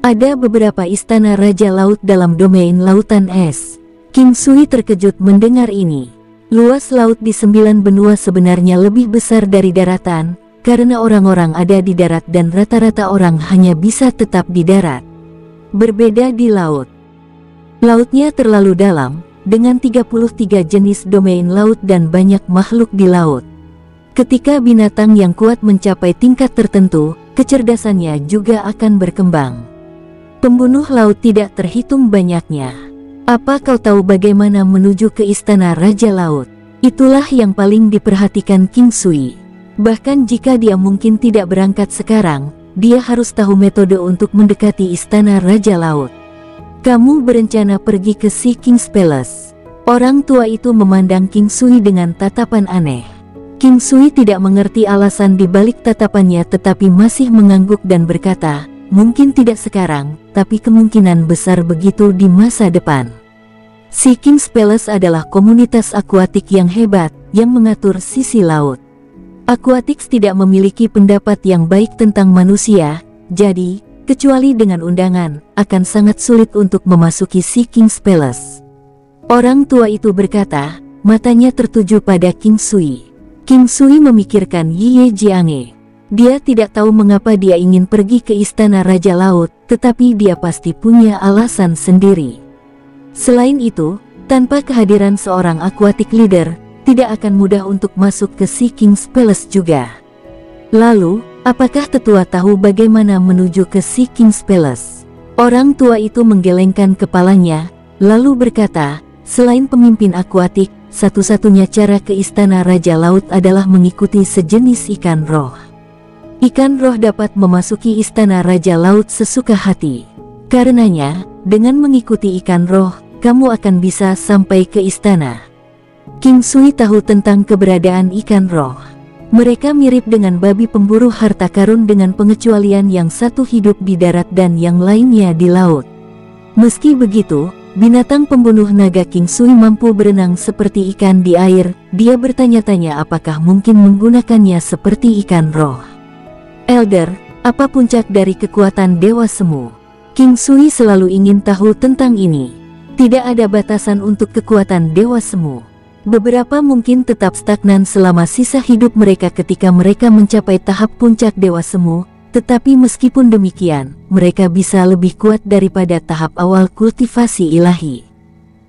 Ada beberapa Istana Raja Laut dalam domain Lautan Es. King Sui terkejut mendengar ini. Luas laut di 9 benua sebenarnya lebih besar dari daratan, karena orang-orang ada di darat dan rata-rata orang hanya bisa tetap di darat. Berbeda di laut. Lautnya terlalu dalam, dengan 33 jenis domain laut dan banyak makhluk di laut. Ketika binatang yang kuat mencapai tingkat tertentu, kecerdasannya juga akan berkembang. Pembunuh laut tidak terhitung banyaknya. Apa kau tahu bagaimana menuju ke Istana Raja Laut? Itulah yang paling diperhatikan King Sui. Bahkan jika dia mungkin tidak berangkat sekarang, dia harus tahu metode untuk mendekati Istana Raja Laut. Kamu berencana pergi ke Sea King's Palace. Orang tua itu memandang King Sui dengan tatapan aneh. King Sui tidak mengerti alasan di balik tatapannya, tetapi masih mengangguk dan berkata, mungkin tidak sekarang, tapi kemungkinan besar begitu di masa depan. Sea King's Palace adalah komunitas akuatik yang hebat, yang mengatur sisi laut. Aquatics tidak memiliki pendapat yang baik tentang manusia, jadi, kecuali dengan undangan, akan sangat sulit untuk memasuki Sea King's Palace. Orang tua itu berkata, matanya tertuju pada King Sui. King Sui memikirkan Ye Jiange. Dia tidak tahu mengapa dia ingin pergi ke Istana Raja Laut, tetapi dia pasti punya alasan sendiri. Selain itu, tanpa kehadiran seorang aquatic leader, tidak akan mudah untuk masuk ke Sea King's Palace juga. Lalu, apakah tetua tahu bagaimana menuju ke Sea King's Palace? Orang tua itu menggelengkan kepalanya, lalu berkata, selain pemimpin akuatik, satu-satunya cara ke Istana Raja Laut adalah mengikuti sejenis ikan roh. Ikan roh dapat memasuki Istana Raja Laut sesuka hati. Karenanya, dengan mengikuti ikan roh, kamu akan bisa sampai ke istana. King Sui tahu tentang keberadaan ikan roh. Mereka mirip dengan babi pemburu harta karun dengan pengecualian yang satu hidup di darat dan yang lainnya di laut. Meski begitu, binatang pembunuh naga King Sui mampu berenang seperti ikan di air. Dia bertanya-tanya apakah mungkin menggunakannya seperti ikan roh. Elder, apa puncak dari kekuatan Dewa Semu? King Sui selalu ingin tahu tentang ini. Tidak ada batasan untuk kekuatan Dewa Semu. Beberapa mungkin tetap stagnan selama sisa hidup mereka ketika mereka mencapai tahap puncak Dewa Semu, tetapi meskipun demikian, mereka bisa lebih kuat daripada tahap awal kultivasi ilahi.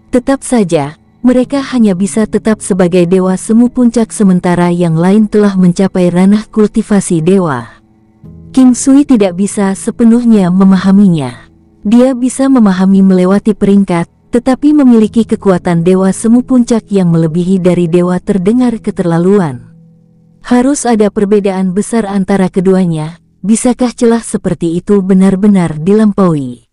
Tetap saja, mereka hanya bisa tetap sebagai Dewa Semu puncak sementara yang lain telah mencapai ranah kultivasi dewa. King Sui tidak bisa sepenuhnya memahaminya. Dia bisa memahami melewati peringkat, tetapi memiliki kekuatan Dewa Semu Puncak yang melebihi dari dewa terdengar keterlaluan. Harus ada perbedaan besar antara keduanya. Bisakah celah seperti itu benar-benar dilampaui?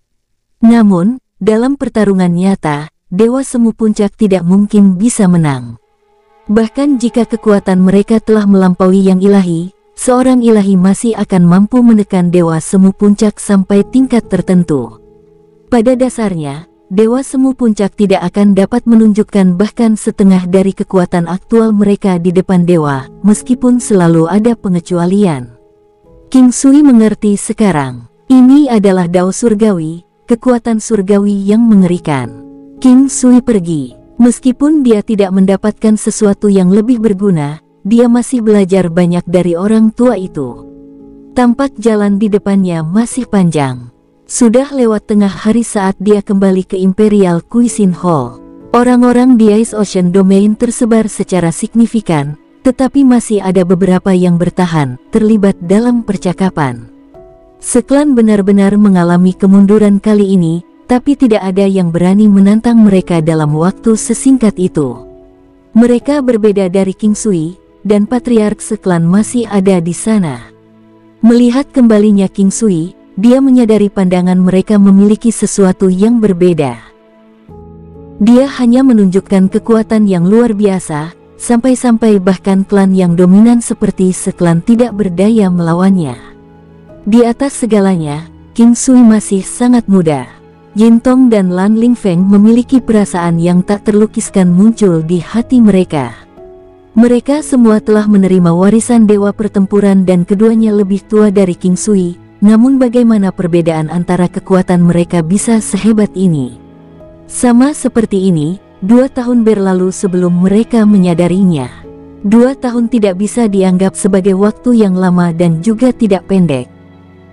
Namun, dalam pertarungan nyata, Dewa Semu Puncak tidak mungkin bisa menang. Bahkan jika kekuatan mereka telah melampaui yang ilahi, seorang ilahi masih akan mampu menekan Dewa Semu Puncak sampai tingkat tertentu. Pada dasarnya, Dewa Semu Puncak tidak akan dapat menunjukkan bahkan setengah dari kekuatan aktual mereka di depan dewa, meskipun selalu ada pengecualian. King Sui mengerti sekarang. Ini adalah Dao Surgawi, kekuatan surgawi yang mengerikan. King Sui pergi. Meskipun dia tidak mendapatkan sesuatu yang lebih berguna, dia masih belajar banyak dari orang tua itu. Tampak jalan di depannya masih panjang. Sudah lewat tengah hari saat dia kembali ke Imperial Cuisine Hall. Orang-orang di Ice Ocean Domain tersebar secara signifikan, tetapi masih ada beberapa yang bertahan, terlibat dalam percakapan. Seklan benar-benar mengalami kemunduran kali ini, tapi tidak ada yang berani menantang mereka dalam waktu sesingkat itu. Mereka berbeda dari King Sui, dan Patriark Seklan masih ada di sana. Melihat kembalinya King Sui, dia menyadari pandangan mereka memiliki sesuatu yang berbeda. Dia hanya menunjukkan kekuatan yang luar biasa, sampai-sampai bahkan klan yang dominan seperti Seklan tidak berdaya melawannya. Di atas segalanya, King Sui masih sangat muda. Yintong dan Lan Lingfeng memiliki perasaan yang tak terlukiskan muncul di hati mereka. Mereka semua telah menerima warisan Dewa Pertempuran dan keduanya lebih tua dari King Sui. Namun bagaimana perbedaan antara kekuatan mereka bisa sehebat ini? Sama seperti ini, 2 tahun berlalu sebelum mereka menyadarinya. 2 tahun tidak bisa dianggap sebagai waktu yang lama dan juga tidak pendek.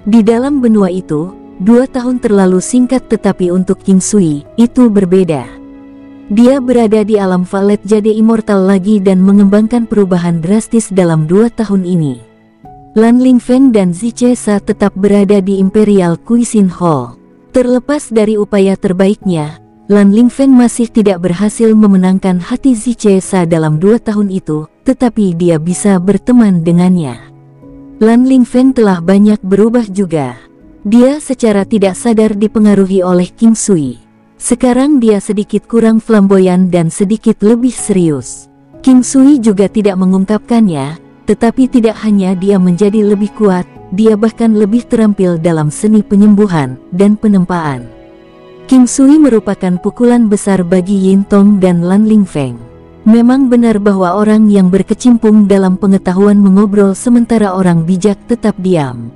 Di dalam benua itu, 2 tahun terlalu singkat, tetapi untuk King Sui, itu berbeda. Dia berada di alam Valet jadi immortal lagi dan mengembangkan perubahan drastis dalam 2 tahun ini. Lan Lingfeng dan Ziche Sa tetap berada di Imperial Cuisine Hall. Terlepas dari upaya terbaiknya, Lan Lingfeng masih tidak berhasil memenangkan hati Ziche Sa dalam 2 tahun itu, tetapi dia bisa berteman dengannya. Lan Lingfeng telah banyak berubah juga. Dia secara tidak sadar dipengaruhi oleh King Sui. Sekarang dia sedikit kurang flamboyan dan sedikit lebih serius. King Sui juga tidak mengungkapkannya, tetapi tidak hanya dia menjadi lebih kuat, dia bahkan lebih terampil dalam seni penyembuhan dan penempaan. King Sui merupakan pukulan besar bagi Yintong dan Lan Lingfeng. Memang benar bahwa orang yang berkecimpung dalam pengetahuan mengobrol sementara orang bijak tetap diam.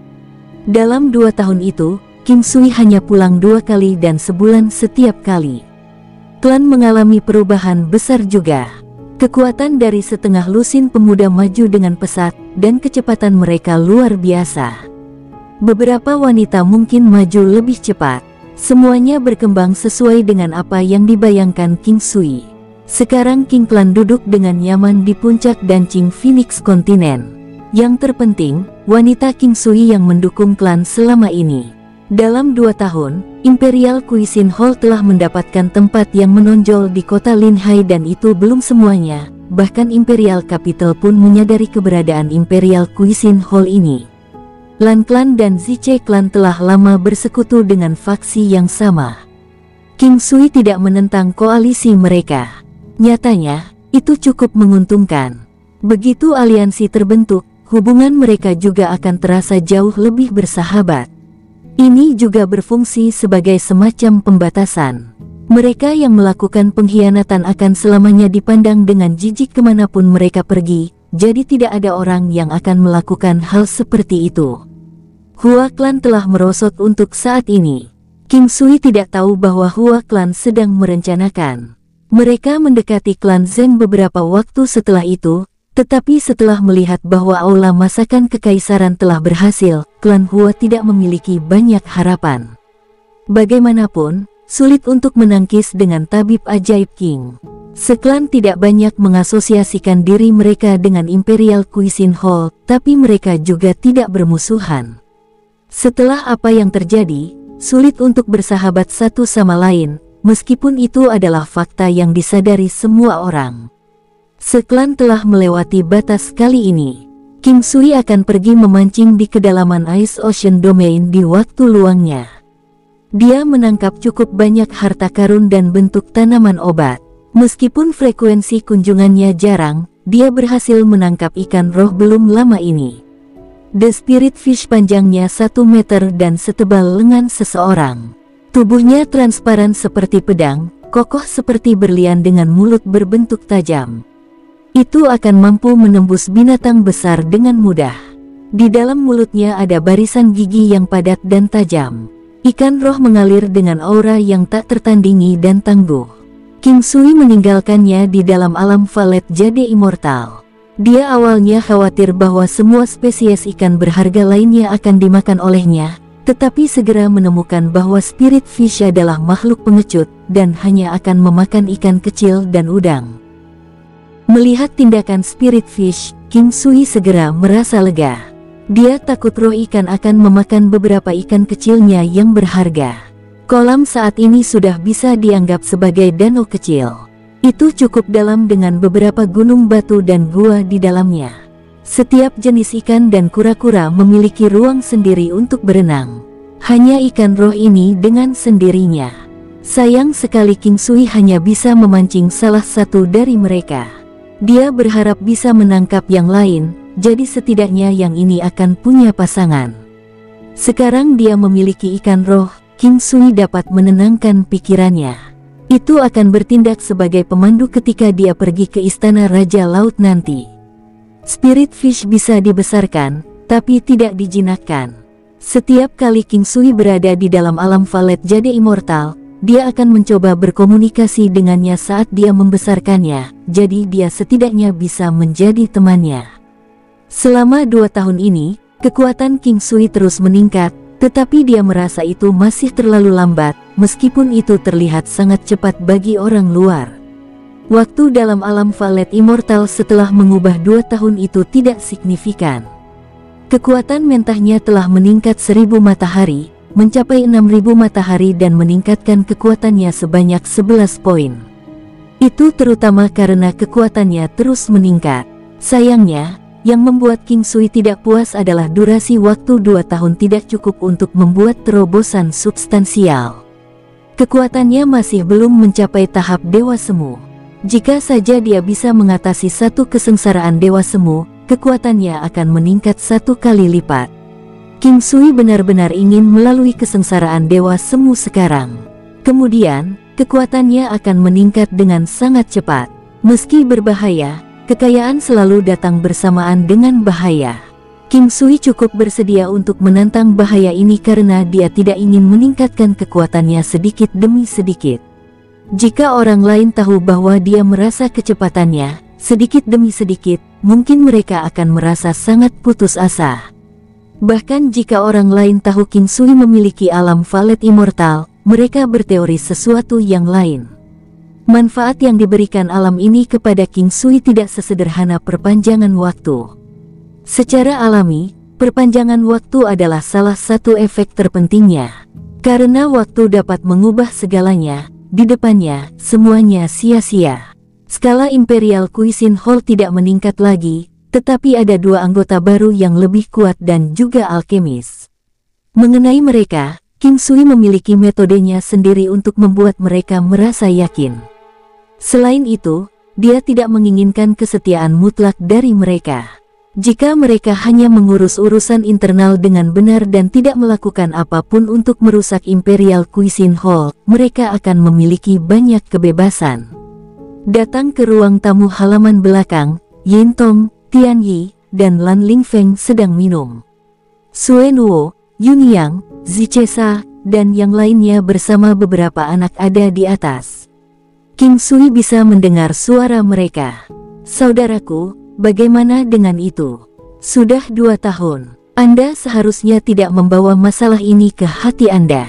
Dalam 2 tahun itu, King Sui hanya pulang 2 kali dan sebulan setiap kali. Klan mengalami perubahan besar juga. Kekuatan dari setengah lusin pemuda maju dengan pesat, dan kecepatan mereka luar biasa. Beberapa wanita mungkin maju lebih cepat. Semuanya berkembang sesuai dengan apa yang dibayangkan King Sui. Sekarang King Clan duduk dengan nyaman di puncak Dancing Phoenix Kontinen. Yang terpenting, wanita King Sui yang mendukung klan selama ini. Dalam 2 tahun, Imperial Cuisine Hall telah mendapatkan tempat yang menonjol di kota Linhai, dan itu belum semuanya. Bahkan Imperial Capital pun menyadari keberadaan Imperial Cuisine Hall ini. Lan Clan dan Ziche Clan telah lama bersekutu dengan faksi yang sama. King Sui tidak menentang koalisi mereka. Nyatanya, itu cukup menguntungkan. Begitu aliansi terbentuk, hubungan mereka juga akan terasa jauh lebih bersahabat. Ini juga berfungsi sebagai semacam pembatasan. Mereka yang melakukan pengkhianatan akan selamanya dipandang dengan jijik kemanapun mereka pergi, jadi tidak ada orang yang akan melakukan hal seperti itu. Hua Clan telah merosot untuk saat ini. King Sui tidak tahu bahwa Hua Clan sedang merencanakan. Mereka mendekati klan Zheng beberapa waktu setelah itu, tetapi setelah melihat bahwa aula masakan kekaisaran telah berhasil, klan Hua tidak memiliki banyak harapan. Bagaimanapun, sulit untuk menangkis dengan tabib ajaib King. Seklan tidak banyak mengasosiasikan diri mereka dengan Imperial Cuisine Hall, tapi mereka juga tidak bermusuhan. Setelah apa yang terjadi, sulit untuk bersahabat satu sama lain, meskipun itu adalah fakta yang disadari semua orang. Seklan telah melewati batas kali ini. King Sui akan pergi memancing di kedalaman Ice Ocean Domain di waktu luangnya. Dia menangkap cukup banyak harta karun dan bentuk tanaman obat. Meskipun frekuensi kunjungannya jarang, dia berhasil menangkap ikan roh belum lama ini. The Spirit Fish panjangnya 1 meter dan setebal lengan seseorang. Tubuhnya transparan seperti pedang, kokoh seperti berlian dengan mulut berbentuk tajam. Itu akan mampu menembus binatang besar dengan mudah. Di dalam mulutnya ada barisan gigi yang padat dan tajam. Ikan roh mengalir dengan aura yang tak tertandingi dan tangguh. King Sui meninggalkannya di dalam alam Valet Jade Immortal. Dia awalnya khawatir bahwa semua spesies ikan berharga lainnya akan dimakan olehnya, tetapi segera menemukan bahwa Spirit Fish adalah makhluk pengecut dan hanya akan memakan ikan kecil dan udang. Melihat tindakan Spirit Fish, King Sui segera merasa lega. Dia takut roh ikan akan memakan beberapa ikan kecilnya yang berharga. Kolam saat ini sudah bisa dianggap sebagai danau kecil. Itu cukup dalam dengan beberapa gunung batu dan gua di dalamnya. Setiap jenis ikan dan kura-kura memiliki ruang sendiri untuk berenang. Hanya ikan roh ini dengan sendirinya. Sayang sekali King Sui hanya bisa memancing salah satu dari mereka. Dia berharap bisa menangkap yang lain, jadi setidaknya yang ini akan punya pasangan. Sekarang dia memiliki ikan roh, King Sui dapat menenangkan pikirannya. Itu akan bertindak sebagai pemandu ketika dia pergi ke istana Raja Laut nanti. Spirit Fish bisa dibesarkan, tapi tidak dijinakkan. Setiap kali King Sui berada di dalam alam Valet Jade Immortal, dia akan mencoba berkomunikasi dengannya saat dia membesarkannya, jadi dia setidaknya bisa menjadi temannya. Selama 2 tahun ini, kekuatan King Sui terus meningkat, tetapi dia merasa itu masih terlalu lambat, meskipun itu terlihat sangat cepat bagi orang luar. Waktu dalam alam Valet Immortal setelah mengubah 2 tahun itu tidak signifikan. Kekuatan mentahnya telah meningkat 1000 matahari, mencapai 6000 matahari dan meningkatkan kekuatannya sebanyak 11 poin. Itu terutama karena kekuatannya terus meningkat. Sayangnya, yang membuat King Sui tidak puas adalah durasi waktu 2 tahun tidak cukup untuk membuat terobosan substansial. Kekuatannya masih belum mencapai tahap Dewa Semu. Jika saja dia bisa mengatasi satu kesengsaraan Dewa Semu, kekuatannya akan meningkat 1 kali lipat. King Sui benar-benar ingin melalui kesengsaraan Dewa Semu sekarang. Kemudian, kekuatannya akan meningkat dengan sangat cepat. Meski berbahaya, kekayaan selalu datang bersamaan dengan bahaya. King Sui cukup bersedia untuk menantang bahaya ini karena dia tidak ingin meningkatkan kekuatannya sedikit demi sedikit. Jika orang lain tahu bahwa dia merasa kecepatannya, sedikit demi sedikit, mungkin mereka akan merasa sangat putus asa. Bahkan jika orang lain tahu King Sui memiliki alam Valet Immortal, mereka berteori sesuatu yang lain. Manfaat yang diberikan alam ini kepada King Sui tidak sesederhana perpanjangan waktu. Secara alami, perpanjangan waktu adalah salah satu efek terpentingnya. Karena waktu dapat mengubah segalanya, di depannya, semuanya sia-sia. Skala Imperial Cuisine Hall tidak meningkat lagi, tetapi ada 2 anggota baru yang lebih kuat dan juga alkemis. Mengenai mereka, King Sui memiliki metodenya sendiri untuk membuat mereka merasa yakin. Selain itu, dia tidak menginginkan kesetiaan mutlak dari mereka. Jika mereka hanya mengurus urusan internal dengan benar dan tidak melakukan apapun untuk merusak Imperial Cuisine Hall, mereka akan memiliki banyak kebebasan. Datang ke ruang tamu halaman belakang, Yin Tong, Tian Yi, dan Lan Lingfeng sedang minum. Suen Wuo, Yun Yang, Zichesa, dan yang lainnya bersama beberapa anak ada di atas. King Sui bisa mendengar suara mereka. Saudaraku, bagaimana dengan itu? Sudah 2 tahun. Anda seharusnya tidak membawa masalah ini ke hati Anda.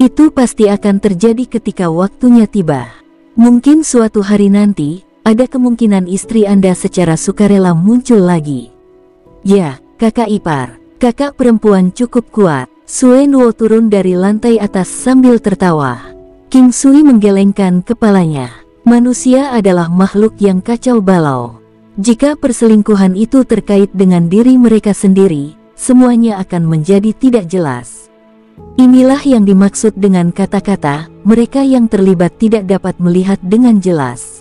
Itu pasti akan terjadi ketika waktunya tiba. Mungkin suatu hari nanti, ada kemungkinan istri Anda secara sukarela muncul lagi. Ya, kakak ipar, kakak perempuan cukup kuat. Sue Nuo turun dari lantai atas sambil tertawa. King Sui menggelengkan kepalanya. Manusia adalah makhluk yang kacau balau. Jika perselingkuhan itu terkait dengan diri mereka sendiri, semuanya akan menjadi tidak jelas. Inilah yang dimaksud dengan kata-kata, mereka yang terlibat tidak dapat melihat dengan jelas.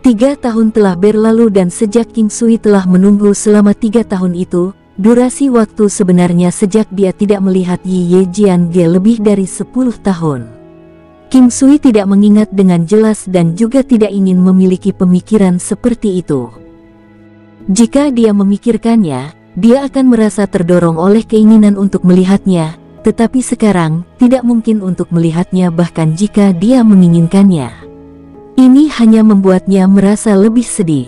3 tahun telah berlalu dan sejak King Sui telah menunggu selama 3 tahun itu, durasi waktu sebenarnya sejak dia tidak melihat Yi Ye Jiange lebih dari 10 tahun. King Sui tidak mengingat dengan jelas dan juga tidak ingin memiliki pemikiran seperti itu. Jika dia memikirkannya, dia akan merasa terdorong oleh keinginan untuk melihatnya, tetapi sekarang tidak mungkin untuk melihatnya bahkan jika dia menginginkannya. Ini hanya membuatnya merasa lebih sedih.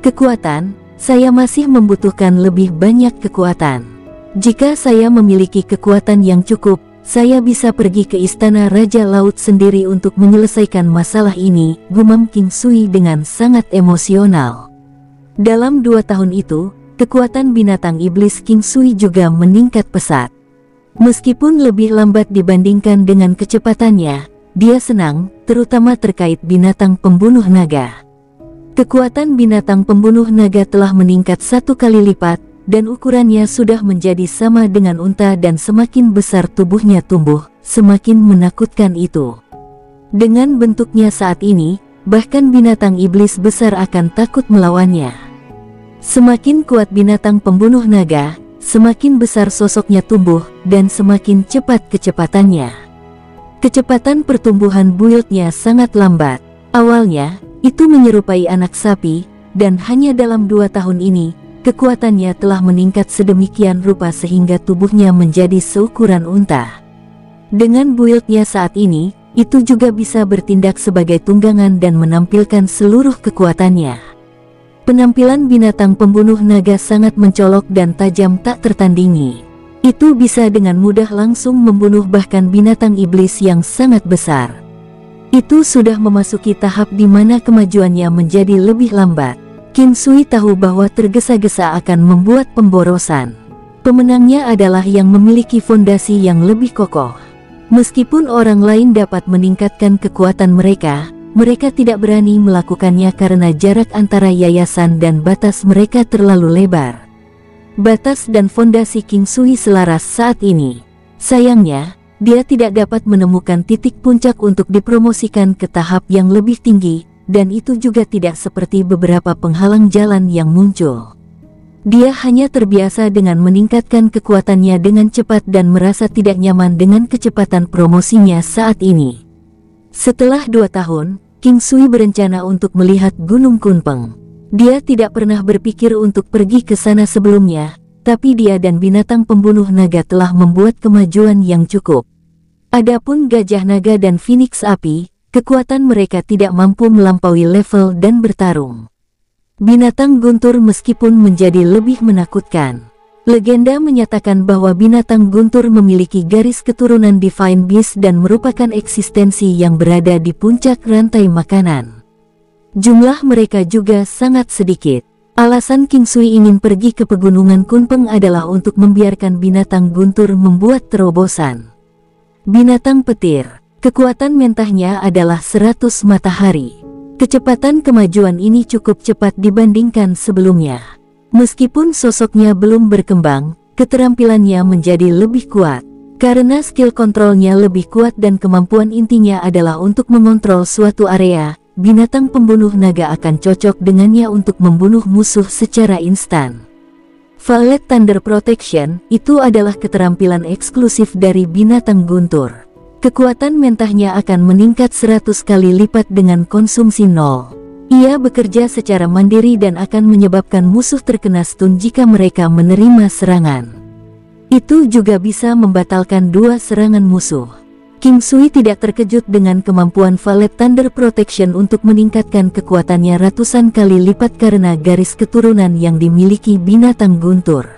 Kekuatan, saya masih membutuhkan lebih banyak kekuatan. Jika saya memiliki kekuatan yang cukup, saya bisa pergi ke istana Raja Laut sendiri untuk menyelesaikan masalah ini, gumam King Sui dengan sangat emosional. Dalam 2 tahun itu, kekuatan binatang iblis King Sui juga meningkat pesat. Meskipun lebih lambat dibandingkan dengan kecepatannya, dia senang, terutama terkait binatang pembunuh naga. Kekuatan binatang pembunuh naga telah meningkat 1 kali lipat, dan ukurannya sudah menjadi sama dengan unta dan semakin besar tubuhnya tumbuh, semakin menakutkan itu. Dengan bentuknya saat ini, bahkan binatang iblis besar akan takut melawannya. Semakin kuat binatang pembunuh naga, semakin besar sosoknya tumbuh, dan semakin cepat kecepatannya. Kecepatan pertumbuhan buildnya sangat lambat. Awalnya, itu menyerupai anak sapi, dan hanya dalam 2 tahun ini, kekuatannya telah meningkat sedemikian rupa sehingga tubuhnya menjadi seukuran unta. Dengan buildnya saat ini, itu juga bisa bertindak sebagai tunggangan dan menampilkan seluruh kekuatannya. Penampilan binatang pembunuh naga sangat mencolok dan tajam tak tertandingi. Itu bisa dengan mudah langsung membunuh bahkan binatang iblis yang sangat besar. Itu sudah memasuki tahap di mana kemajuannya menjadi lebih lambat. King Sui tahu bahwa tergesa-gesa akan membuat pemborosan. Pemenangnya adalah yang memiliki fondasi yang lebih kokoh. Meskipun orang lain dapat meningkatkan kekuatan mereka, mereka tidak berani melakukannya karena jarak antara yayasan dan batas mereka terlalu lebar. Batas dan fondasi King Sui selaras saat ini. Sayangnya, dia tidak dapat menemukan titik puncak untuk dipromosikan ke tahap yang lebih tinggi, dan itu juga tidak seperti beberapa penghalang jalan yang muncul. Dia hanya terbiasa dengan meningkatkan kekuatannya dengan cepat dan merasa tidak nyaman dengan kecepatan promosinya saat ini. Setelah 2 tahun, King Sui berencana untuk melihat Gunung Kunpeng. Dia tidak pernah berpikir untuk pergi ke sana sebelumnya, tapi dia dan binatang pembunuh naga telah membuat kemajuan yang cukup. Adapun gajah naga dan phoenix api, kekuatan mereka tidak mampu melampaui level dan bertarung. Binatang guntur meskipun menjadi lebih menakutkan. Legenda menyatakan bahwa binatang guntur memiliki garis keturunan Divine Beast dan merupakan eksistensi yang berada di puncak rantai makanan. Jumlah mereka juga sangat sedikit. Alasan King Sui ingin pergi ke pegunungan Kunpeng adalah untuk membiarkan binatang guntur membuat terobosan. Binatang petir, kekuatan mentahnya adalah 100 matahari. Kecepatan kemajuan ini cukup cepat dibandingkan sebelumnya. Meskipun sosoknya belum berkembang, keterampilannya menjadi lebih kuat. Karena skill kontrolnya lebih kuat dan kemampuan intinya adalah untuk mengontrol suatu area, binatang pembunuh naga akan cocok dengannya untuk membunuh musuh secara instan. Violet Thunder Protection, itu adalah keterampilan eksklusif dari binatang guntur. Kekuatan mentahnya akan meningkat 100 kali lipat dengan konsumsi 0. Ia bekerja secara mandiri dan akan menyebabkan musuh terkena stun jika mereka menerima serangan. Itu juga bisa membatalkan 2 serangan musuh. King Sui tidak terkejut dengan kemampuan Violet Thunder Protection untuk meningkatkan kekuatannya ratusan kali lipat karena garis keturunan yang dimiliki binatang guntur.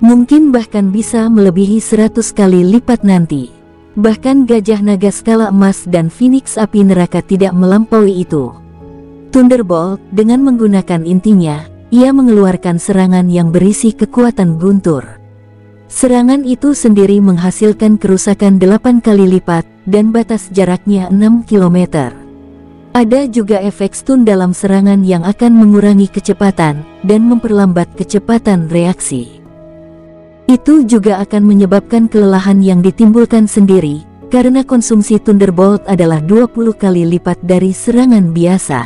Mungkin bahkan bisa melebihi 100 kali lipat nanti. Bahkan gajah naga skala emas dan phoenix api neraka tidak melampaui itu. Thunderbolt, dengan menggunakan intinya, ia mengeluarkan serangan yang berisi kekuatan guntur. Serangan itu sendiri menghasilkan kerusakan 8 kali lipat dan batas jaraknya 6 km. Ada juga efek stun dalam serangan yang akan mengurangi kecepatan dan memperlambat kecepatan reaksi. Itu juga akan menyebabkan kelelahan yang ditimbulkan sendiri, karena konsumsi Thunderbolt adalah 20 kali lipat dari serangan biasa.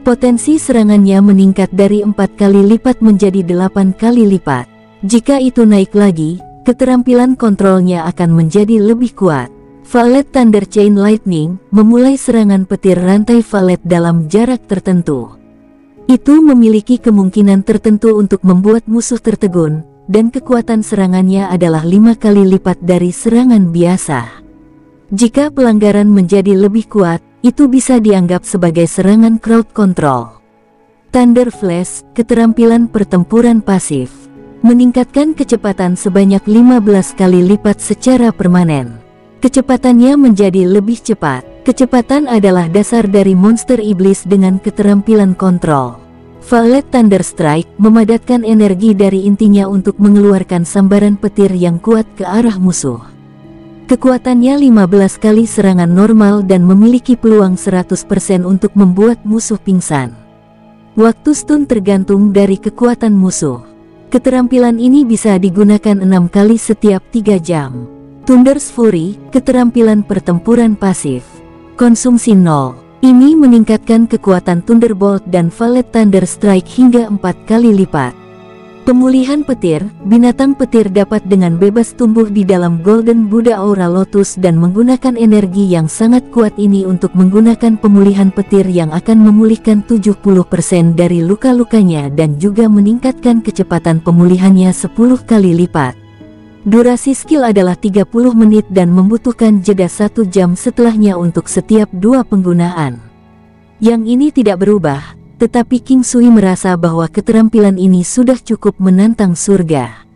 Potensi serangannya meningkat dari 4 kali lipat menjadi 8 kali lipat. Jika itu naik lagi, keterampilan kontrolnya akan menjadi lebih kuat. Valet Thunder Chain Lightning memulai serangan petir rantai valet dalam jarak tertentu. Itu memiliki kemungkinan tertentu untuk membuat musuh tertegun, dan kekuatan serangannya adalah 5 kali lipat dari serangan biasa. Jika pelanggaran menjadi lebih kuat, itu bisa dianggap sebagai serangan crowd control. Thunder Flash, keterampilan pertempuran pasif, meningkatkan kecepatan sebanyak 15 kali lipat secara permanen. Kecepatannya menjadi lebih cepat. Kecepatan adalah dasar dari monster iblis dengan keterampilan kontrol. Valet Thunder Strike memadatkan energi dari intinya untuk mengeluarkan sambaran petir yang kuat ke arah musuh. Kekuatannya 15 kali serangan normal dan memiliki peluang 100% untuk membuat musuh pingsan. Waktu stun tergantung dari kekuatan musuh. Keterampilan ini bisa digunakan 6 kali setiap 3 jam. Thunder's Fury, keterampilan pertempuran pasif. Konsumsi 0. Ini meningkatkan kekuatan Thunderbolt dan Valet Thunder Strike hingga 4 kali lipat. Pemulihan petir, binatang petir dapat dengan bebas tumbuh di dalam Golden Buddha Aura Lotus dan menggunakan energi yang sangat kuat ini untuk menggunakan pemulihan petir yang akan memulihkan 70% dari luka-lukanya dan juga meningkatkan kecepatan pemulihannya 10 kali lipat. Durasi skill adalah 30 menit dan membutuhkan jeda 1 jam setelahnya untuk setiap 2 penggunaan. Yang ini tidak berubah, tetapi King Sui merasa bahwa keterampilan ini sudah cukup menantang surga.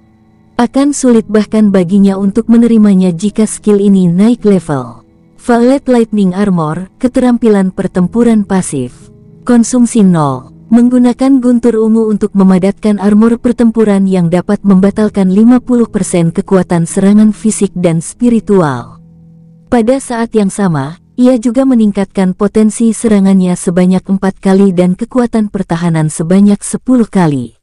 Akan sulit bahkan baginya untuk menerimanya jika skill ini naik level. Valet Lightning Armor, keterampilan pertempuran pasif. Konsumsi 0. Menggunakan guntur ungu untuk memadatkan armor pertempuran yang dapat membatalkan 50% kekuatan serangan fisik dan spiritual. Pada saat yang sama, ia juga meningkatkan potensi serangannya sebanyak 4 kali dan kekuatan pertahanan sebanyak 10 kali.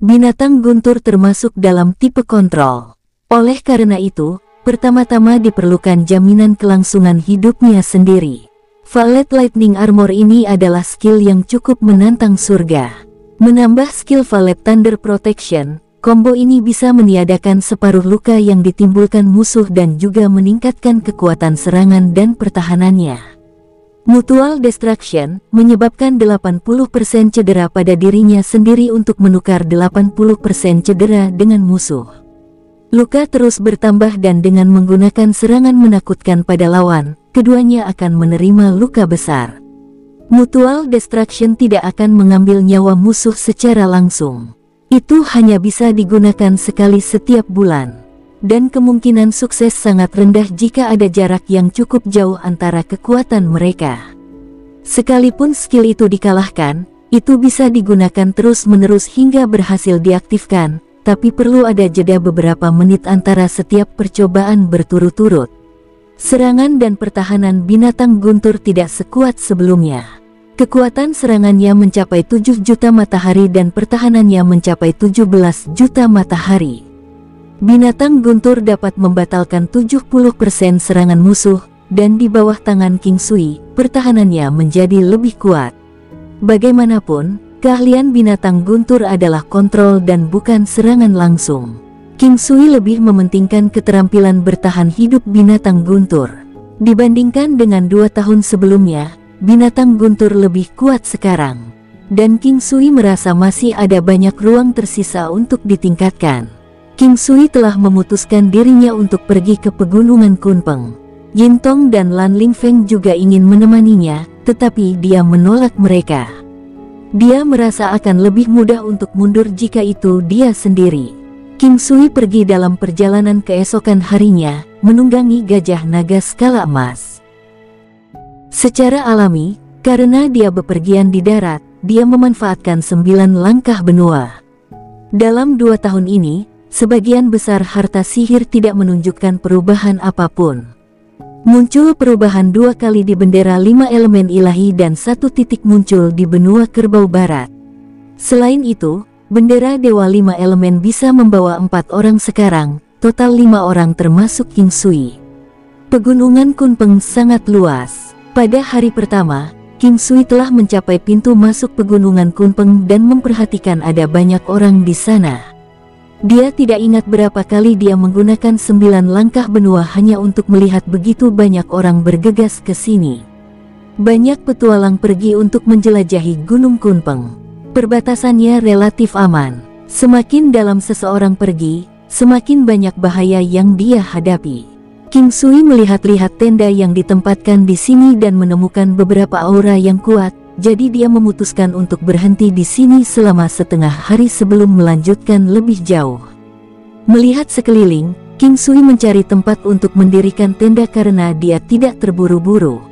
Binatang guntur termasuk dalam tipe kontrol. Oleh karena itu, pertama-tama diperlukan jaminan kelangsungan hidupnya sendiri. Valet Lightning Armor ini adalah skill yang cukup menantang surga. Menambah skill Valet Thunder Protection, combo ini bisa meniadakan separuh luka yang ditimbulkan musuh dan juga meningkatkan kekuatan serangan dan pertahanannya. Mutual Destruction menyebabkan 80% cedera pada dirinya sendiri untuk menukar 80% cedera dengan musuh. Luka terus bertambah dan dengan menggunakan serangan menakutkan pada lawan, keduanya akan menerima luka besar. Mutual Destruction tidak akan mengambil nyawa musuh secara langsung. Itu hanya bisa digunakan sekali setiap bulan. Dan kemungkinan sukses sangat rendah jika ada jarak yang cukup jauh antara kekuatan mereka. Sekalipun skill itu dikalahkan, itu bisa digunakan terus-menerus hingga berhasil diaktifkan, tapi perlu ada jeda beberapa menit antara setiap percobaan berturut-turut. Serangan dan pertahanan binatang guntur tidak sekuat sebelumnya. Kekuatan serangannya mencapai 7 juta matahari dan pertahanannya mencapai 17 juta matahari. Binatang guntur dapat membatalkan 70% serangan musuh, dan di bawah tangan King Sui, pertahanannya menjadi lebih kuat. Bagaimanapun, keahlian binatang guntur adalah kontrol dan bukan serangan langsung. King Sui lebih mementingkan keterampilan bertahan hidup binatang guntur. Dibandingkan dengan 2 tahun sebelumnya, binatang guntur lebih kuat sekarang. Dan King Sui merasa masih ada banyak ruang tersisa untuk ditingkatkan. King Sui telah memutuskan dirinya untuk pergi ke pegunungan Kunpeng. Yintong dan Lan Lingfeng juga ingin menemaninya, tetapi dia menolak mereka. Dia merasa akan lebih mudah untuk mundur jika itu dia sendiri. King Sui pergi dalam perjalanan keesokan harinya, menunggangi gajah naga skala emas. Secara alami, karena dia bepergian di darat, dia memanfaatkan 9 langkah benua. Dalam 2 tahun ini, sebagian besar harta sihir tidak menunjukkan perubahan apapun. Muncul perubahan 2 kali di bendera 5 elemen ilahi dan 1 titik muncul di benua kerbau barat. Selain itu, bendera Dewa 5 elemen bisa membawa 4 orang sekarang, total 5 orang termasuk King Sui. Pegunungan Kunpeng sangat luas. Pada hari pertama, King Sui telah mencapai pintu masuk pegunungan Kunpeng dan memperhatikan ada banyak orang di sana. Dia tidak ingat berapa kali dia menggunakan 9 langkah benua hanya untuk melihat begitu banyak orang bergegas ke sini. Banyak petualang pergi untuk menjelajahi Gunung Kunpeng. Perbatasannya relatif aman. Semakin dalam seseorang pergi, semakin banyak bahaya yang dia hadapi. King Sui melihat-lihat tenda yang ditempatkan di sini dan menemukan beberapa aura yang kuat. Jadi dia memutuskan untuk berhenti di sini selama setengah hari sebelum melanjutkan lebih jauh. Melihat sekeliling, King Sui mencari tempat untuk mendirikan tenda karena dia tidak terburu-buru.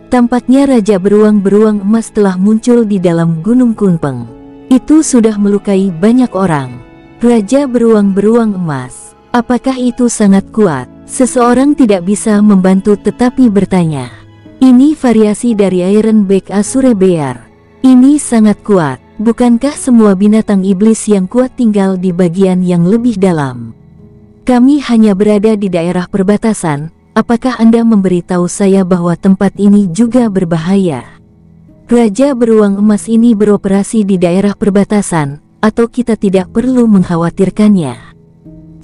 Tampaknya Raja Beruang-Beruang Emas telah muncul di dalam Gunung Kunpeng. Itu sudah melukai banyak orang. Raja Beruang-Beruang Emas, apakah itu sangat kuat? Seseorang tidak bisa membantu tetapi bertanya. Ini variasi dari Ironback Azure Bear. Ini sangat kuat. Bukankah semua binatang iblis yang kuat tinggal di bagian yang lebih dalam? Kami hanya berada di daerah perbatasan. Apakah Anda memberitahu saya bahwa tempat ini juga berbahaya? Raja Beruang Emas ini beroperasi di daerah perbatasan, atau kita tidak perlu mengkhawatirkannya?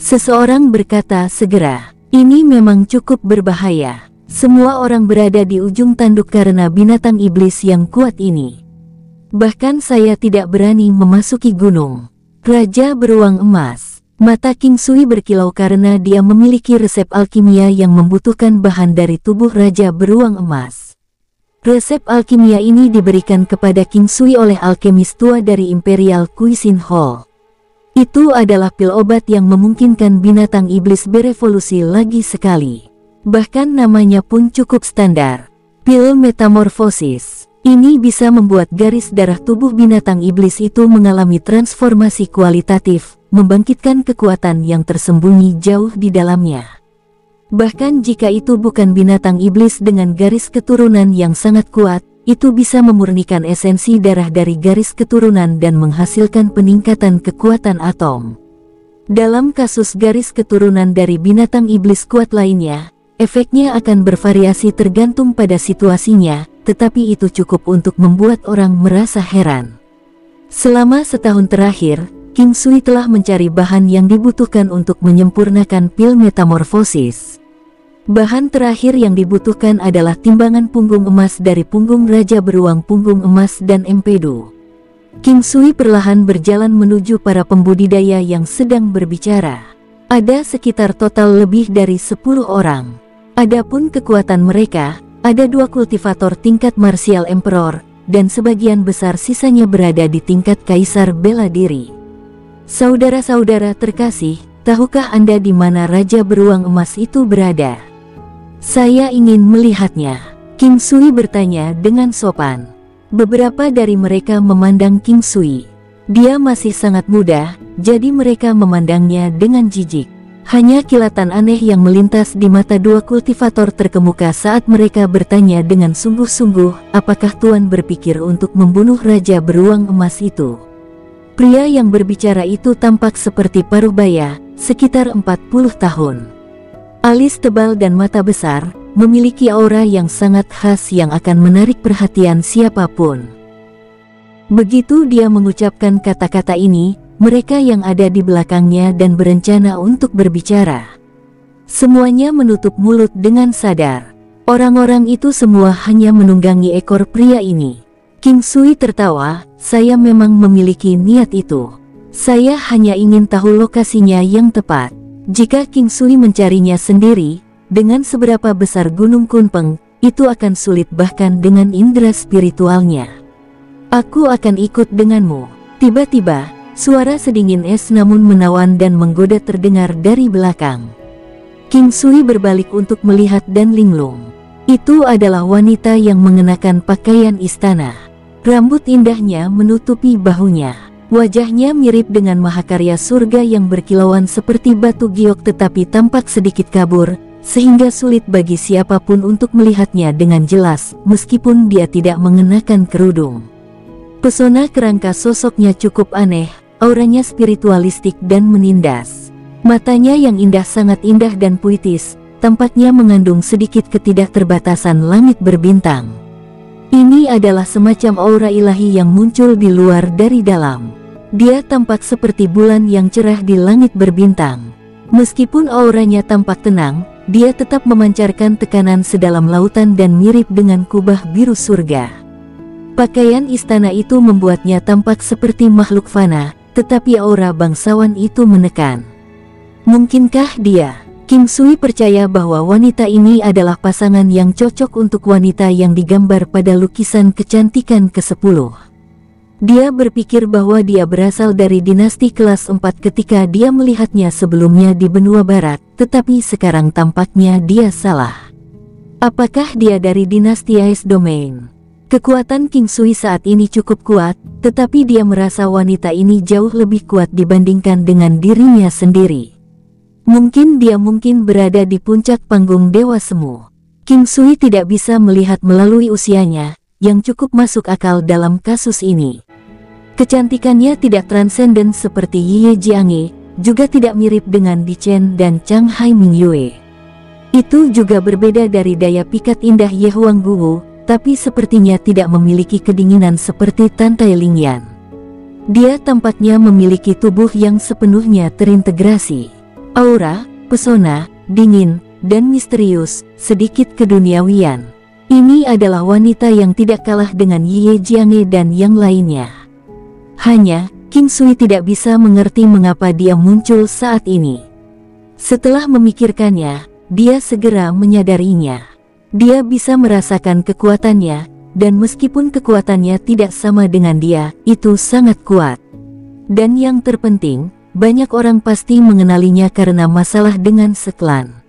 Seseorang berkata segera, ini memang cukup berbahaya. Semua orang berada di ujung tanduk karena binatang iblis yang kuat ini. Bahkan saya tidak berani memasuki gunung. Raja Beruang Emas. Mata King Sui berkilau karena dia memiliki resep alkimia yang membutuhkan bahan dari tubuh Raja Beruang Emas. Resep alkimia ini diberikan kepada King Sui oleh alkemis tua dari Imperial Cuisine Hall. Itu adalah pil obat yang memungkinkan binatang iblis berevolusi lagi sekali. Bahkan namanya pun cukup standar. Pil metamorfosis. Ini bisa membuat garis darah tubuh binatang iblis itu mengalami transformasi kualitatif, membangkitkan kekuatan yang tersembunyi jauh di dalamnya. Bahkan jika itu bukan binatang iblis dengan garis keturunan yang sangat kuat, itu bisa memurnikan esensi darah dari garis keturunan dan menghasilkan peningkatan kekuatan atom. Dalam kasus garis keturunan dari binatang iblis kuat lainnya, efeknya akan bervariasi tergantung pada situasinya, tetapi itu cukup untuk membuat orang merasa heran. Selama setahun terakhir, King Sui telah mencari bahan yang dibutuhkan untuk menyempurnakan pil metamorfosis. Bahan terakhir yang dibutuhkan adalah timbangan punggung emas dari punggung Raja Beruang Punggung Emas dan empedu. King Sui perlahan berjalan menuju para pembudidaya yang sedang berbicara. Ada sekitar total lebih dari 10 orang. Adapun kekuatan mereka, ada 2 kultivator tingkat Martial Emperor, dan sebagian besar sisanya berada di tingkat Kaisar Bela Diri. Saudara-saudara terkasih, tahukah Anda di mana Raja Beruang Emas itu berada? Saya ingin melihatnya. King Sui bertanya dengan sopan. Beberapa dari mereka memandang King Sui. Dia masih sangat muda, jadi mereka memandangnya dengan jijik. Hanya kilatan aneh yang melintas di mata 2 kultivator terkemuka saat mereka bertanya dengan sungguh-sungguh, apakah Tuan berpikir untuk membunuh Raja Beruang Emas itu? Pria yang berbicara itu tampak seperti Parubaya, sekitar 40 tahun. Alis tebal dan mata besar, memiliki aura yang sangat khas yang akan menarik perhatian siapapun. Begitu dia mengucapkan kata-kata ini, mereka yang ada di belakangnya dan berencana untuk berbicara. Semuanya menutup mulut dengan sadar. Orang-orang itu semua hanya menunggangi ekor pria ini. King Sui tertawa, saya memang memiliki niat itu. Saya hanya ingin tahu lokasinya yang tepat. Jika King Sui mencarinya sendiri, dengan seberapa besar Gunung Kunpeng, itu akan sulit bahkan dengan indera spiritualnya. Aku akan ikut denganmu. Tiba-tiba, suara sedingin es namun menawan dan menggoda terdengar dari belakang. King Sui berbalik untuk melihat dan linglung. Itu adalah wanita yang mengenakan pakaian istana. Rambut indahnya menutupi bahunya. Wajahnya mirip dengan mahakarya surga yang berkilauan seperti batu giok tetapi tampak sedikit kabur, sehingga sulit bagi siapapun untuk melihatnya dengan jelas, meskipun dia tidak mengenakan kerudung. Pesona kerangka sosoknya cukup aneh, auranya spiritualistik dan menindas. Matanya yang indah sangat indah dan puitis, tampaknya mengandung sedikit ketidakterbatasan langit berbintang. Ini adalah semacam aura ilahi yang muncul di luar dari dalam. Dia tampak seperti bulan yang cerah di langit berbintang. Meskipun auranya tampak tenang, dia tetap memancarkan tekanan sedalam lautan dan mirip dengan kubah biru surga. Pakaian istana itu membuatnya tampak seperti makhluk fana, tetapi aura bangsawan itu menekan. Mungkinkah dia? King Sui percaya bahwa wanita ini adalah pasangan yang cocok untuk wanita yang digambar pada lukisan kecantikan ke-10. Dia berpikir bahwa dia berasal dari dinasti kelas 4 ketika dia melihatnya sebelumnya di benua barat, tetapi sekarang tampaknya dia salah. Apakah dia dari dinasti Ice Domain? Kekuatan King Sui saat ini cukup kuat, tetapi dia merasa wanita ini jauh lebih kuat dibandingkan dengan dirinya sendiri. Mungkin dia berada di puncak panggung Dewa Semu. King Sui tidak bisa melihat melalui usianya, yang cukup masuk akal dalam kasus ini. Kecantikannya tidak transenden seperti Ye Jianghe, juga tidak mirip dengan Di Chen dan Chang Hai Mingyue. Itu juga berbeda dari daya pikat indah Ye Huangguo, tapi sepertinya tidak memiliki kedinginan seperti Tan Tai Lingyan. Dia tampaknya memiliki tubuh yang sepenuhnya terintegrasi. Aura, pesona, dingin, dan misterius, sedikit keduniawian. Ini adalah wanita yang tidak kalah dengan Ye Jianghe dan yang lainnya. Hanya, King Sui tidak bisa mengerti mengapa dia muncul saat ini. Setelah memikirkannya, dia segera menyadarinya. Dia bisa merasakan kekuatannya, dan meskipun kekuatannya tidak sama dengan dia, itu sangat kuat. Dan yang terpenting, banyak orang pasti mengenalinya karena masalah dengan seklan.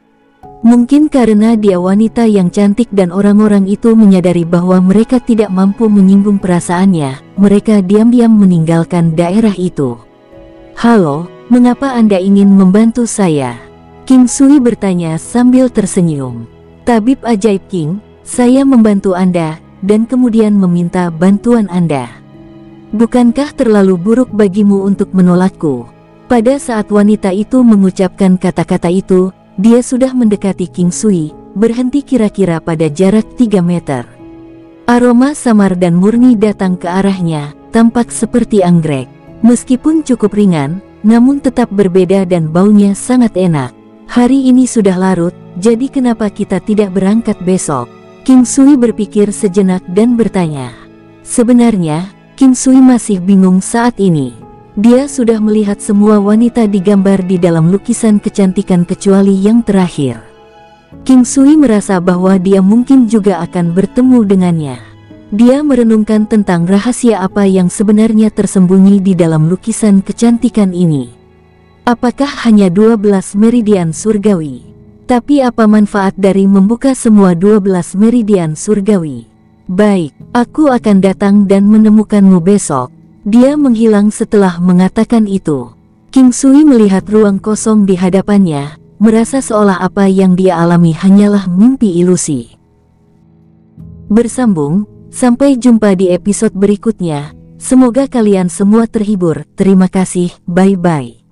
Mungkin karena dia wanita yang cantik dan orang-orang itu menyadari bahwa mereka tidak mampu menyinggung perasaannya, mereka diam-diam meninggalkan daerah itu. "Halo, mengapa Anda ingin membantu saya?" King Sui bertanya sambil tersenyum. "Tabib ajaib King, saya membantu Anda, dan kemudian meminta bantuan Anda. Bukankah terlalu buruk bagimu untuk menolakku?" Pada saat wanita itu mengucapkan kata-kata itu, dia sudah mendekati King Sui, berhenti kira-kira pada jarak 3 meter. Aroma samar dan murni datang ke arahnya, tampak seperti anggrek. Meskipun cukup ringan, namun tetap berbeda dan baunya sangat enak. "Hari ini sudah larut, jadi kenapa kita tidak berangkat besok?" King Sui berpikir sejenak dan bertanya. Sebenarnya, King Sui masih bingung saat ini. Dia sudah melihat semua wanita digambar di dalam lukisan kecantikan kecuali yang terakhir. King Sui merasa bahwa dia mungkin juga akan bertemu dengannya. Dia merenungkan tentang rahasia apa yang sebenarnya tersembunyi di dalam lukisan kecantikan ini. Apakah hanya 12 meridian surgawi? Tapi apa manfaat dari membuka semua 12 meridian surgawi? "Baik, aku akan datang dan menemukanmu besok." Dia menghilang setelah mengatakan itu. King Sui melihat ruang kosong di hadapannya, merasa seolah apa yang dia alami hanyalah mimpi ilusi. Bersambung, sampai jumpa di episode berikutnya. Semoga kalian semua terhibur. Terima kasih, bye-bye.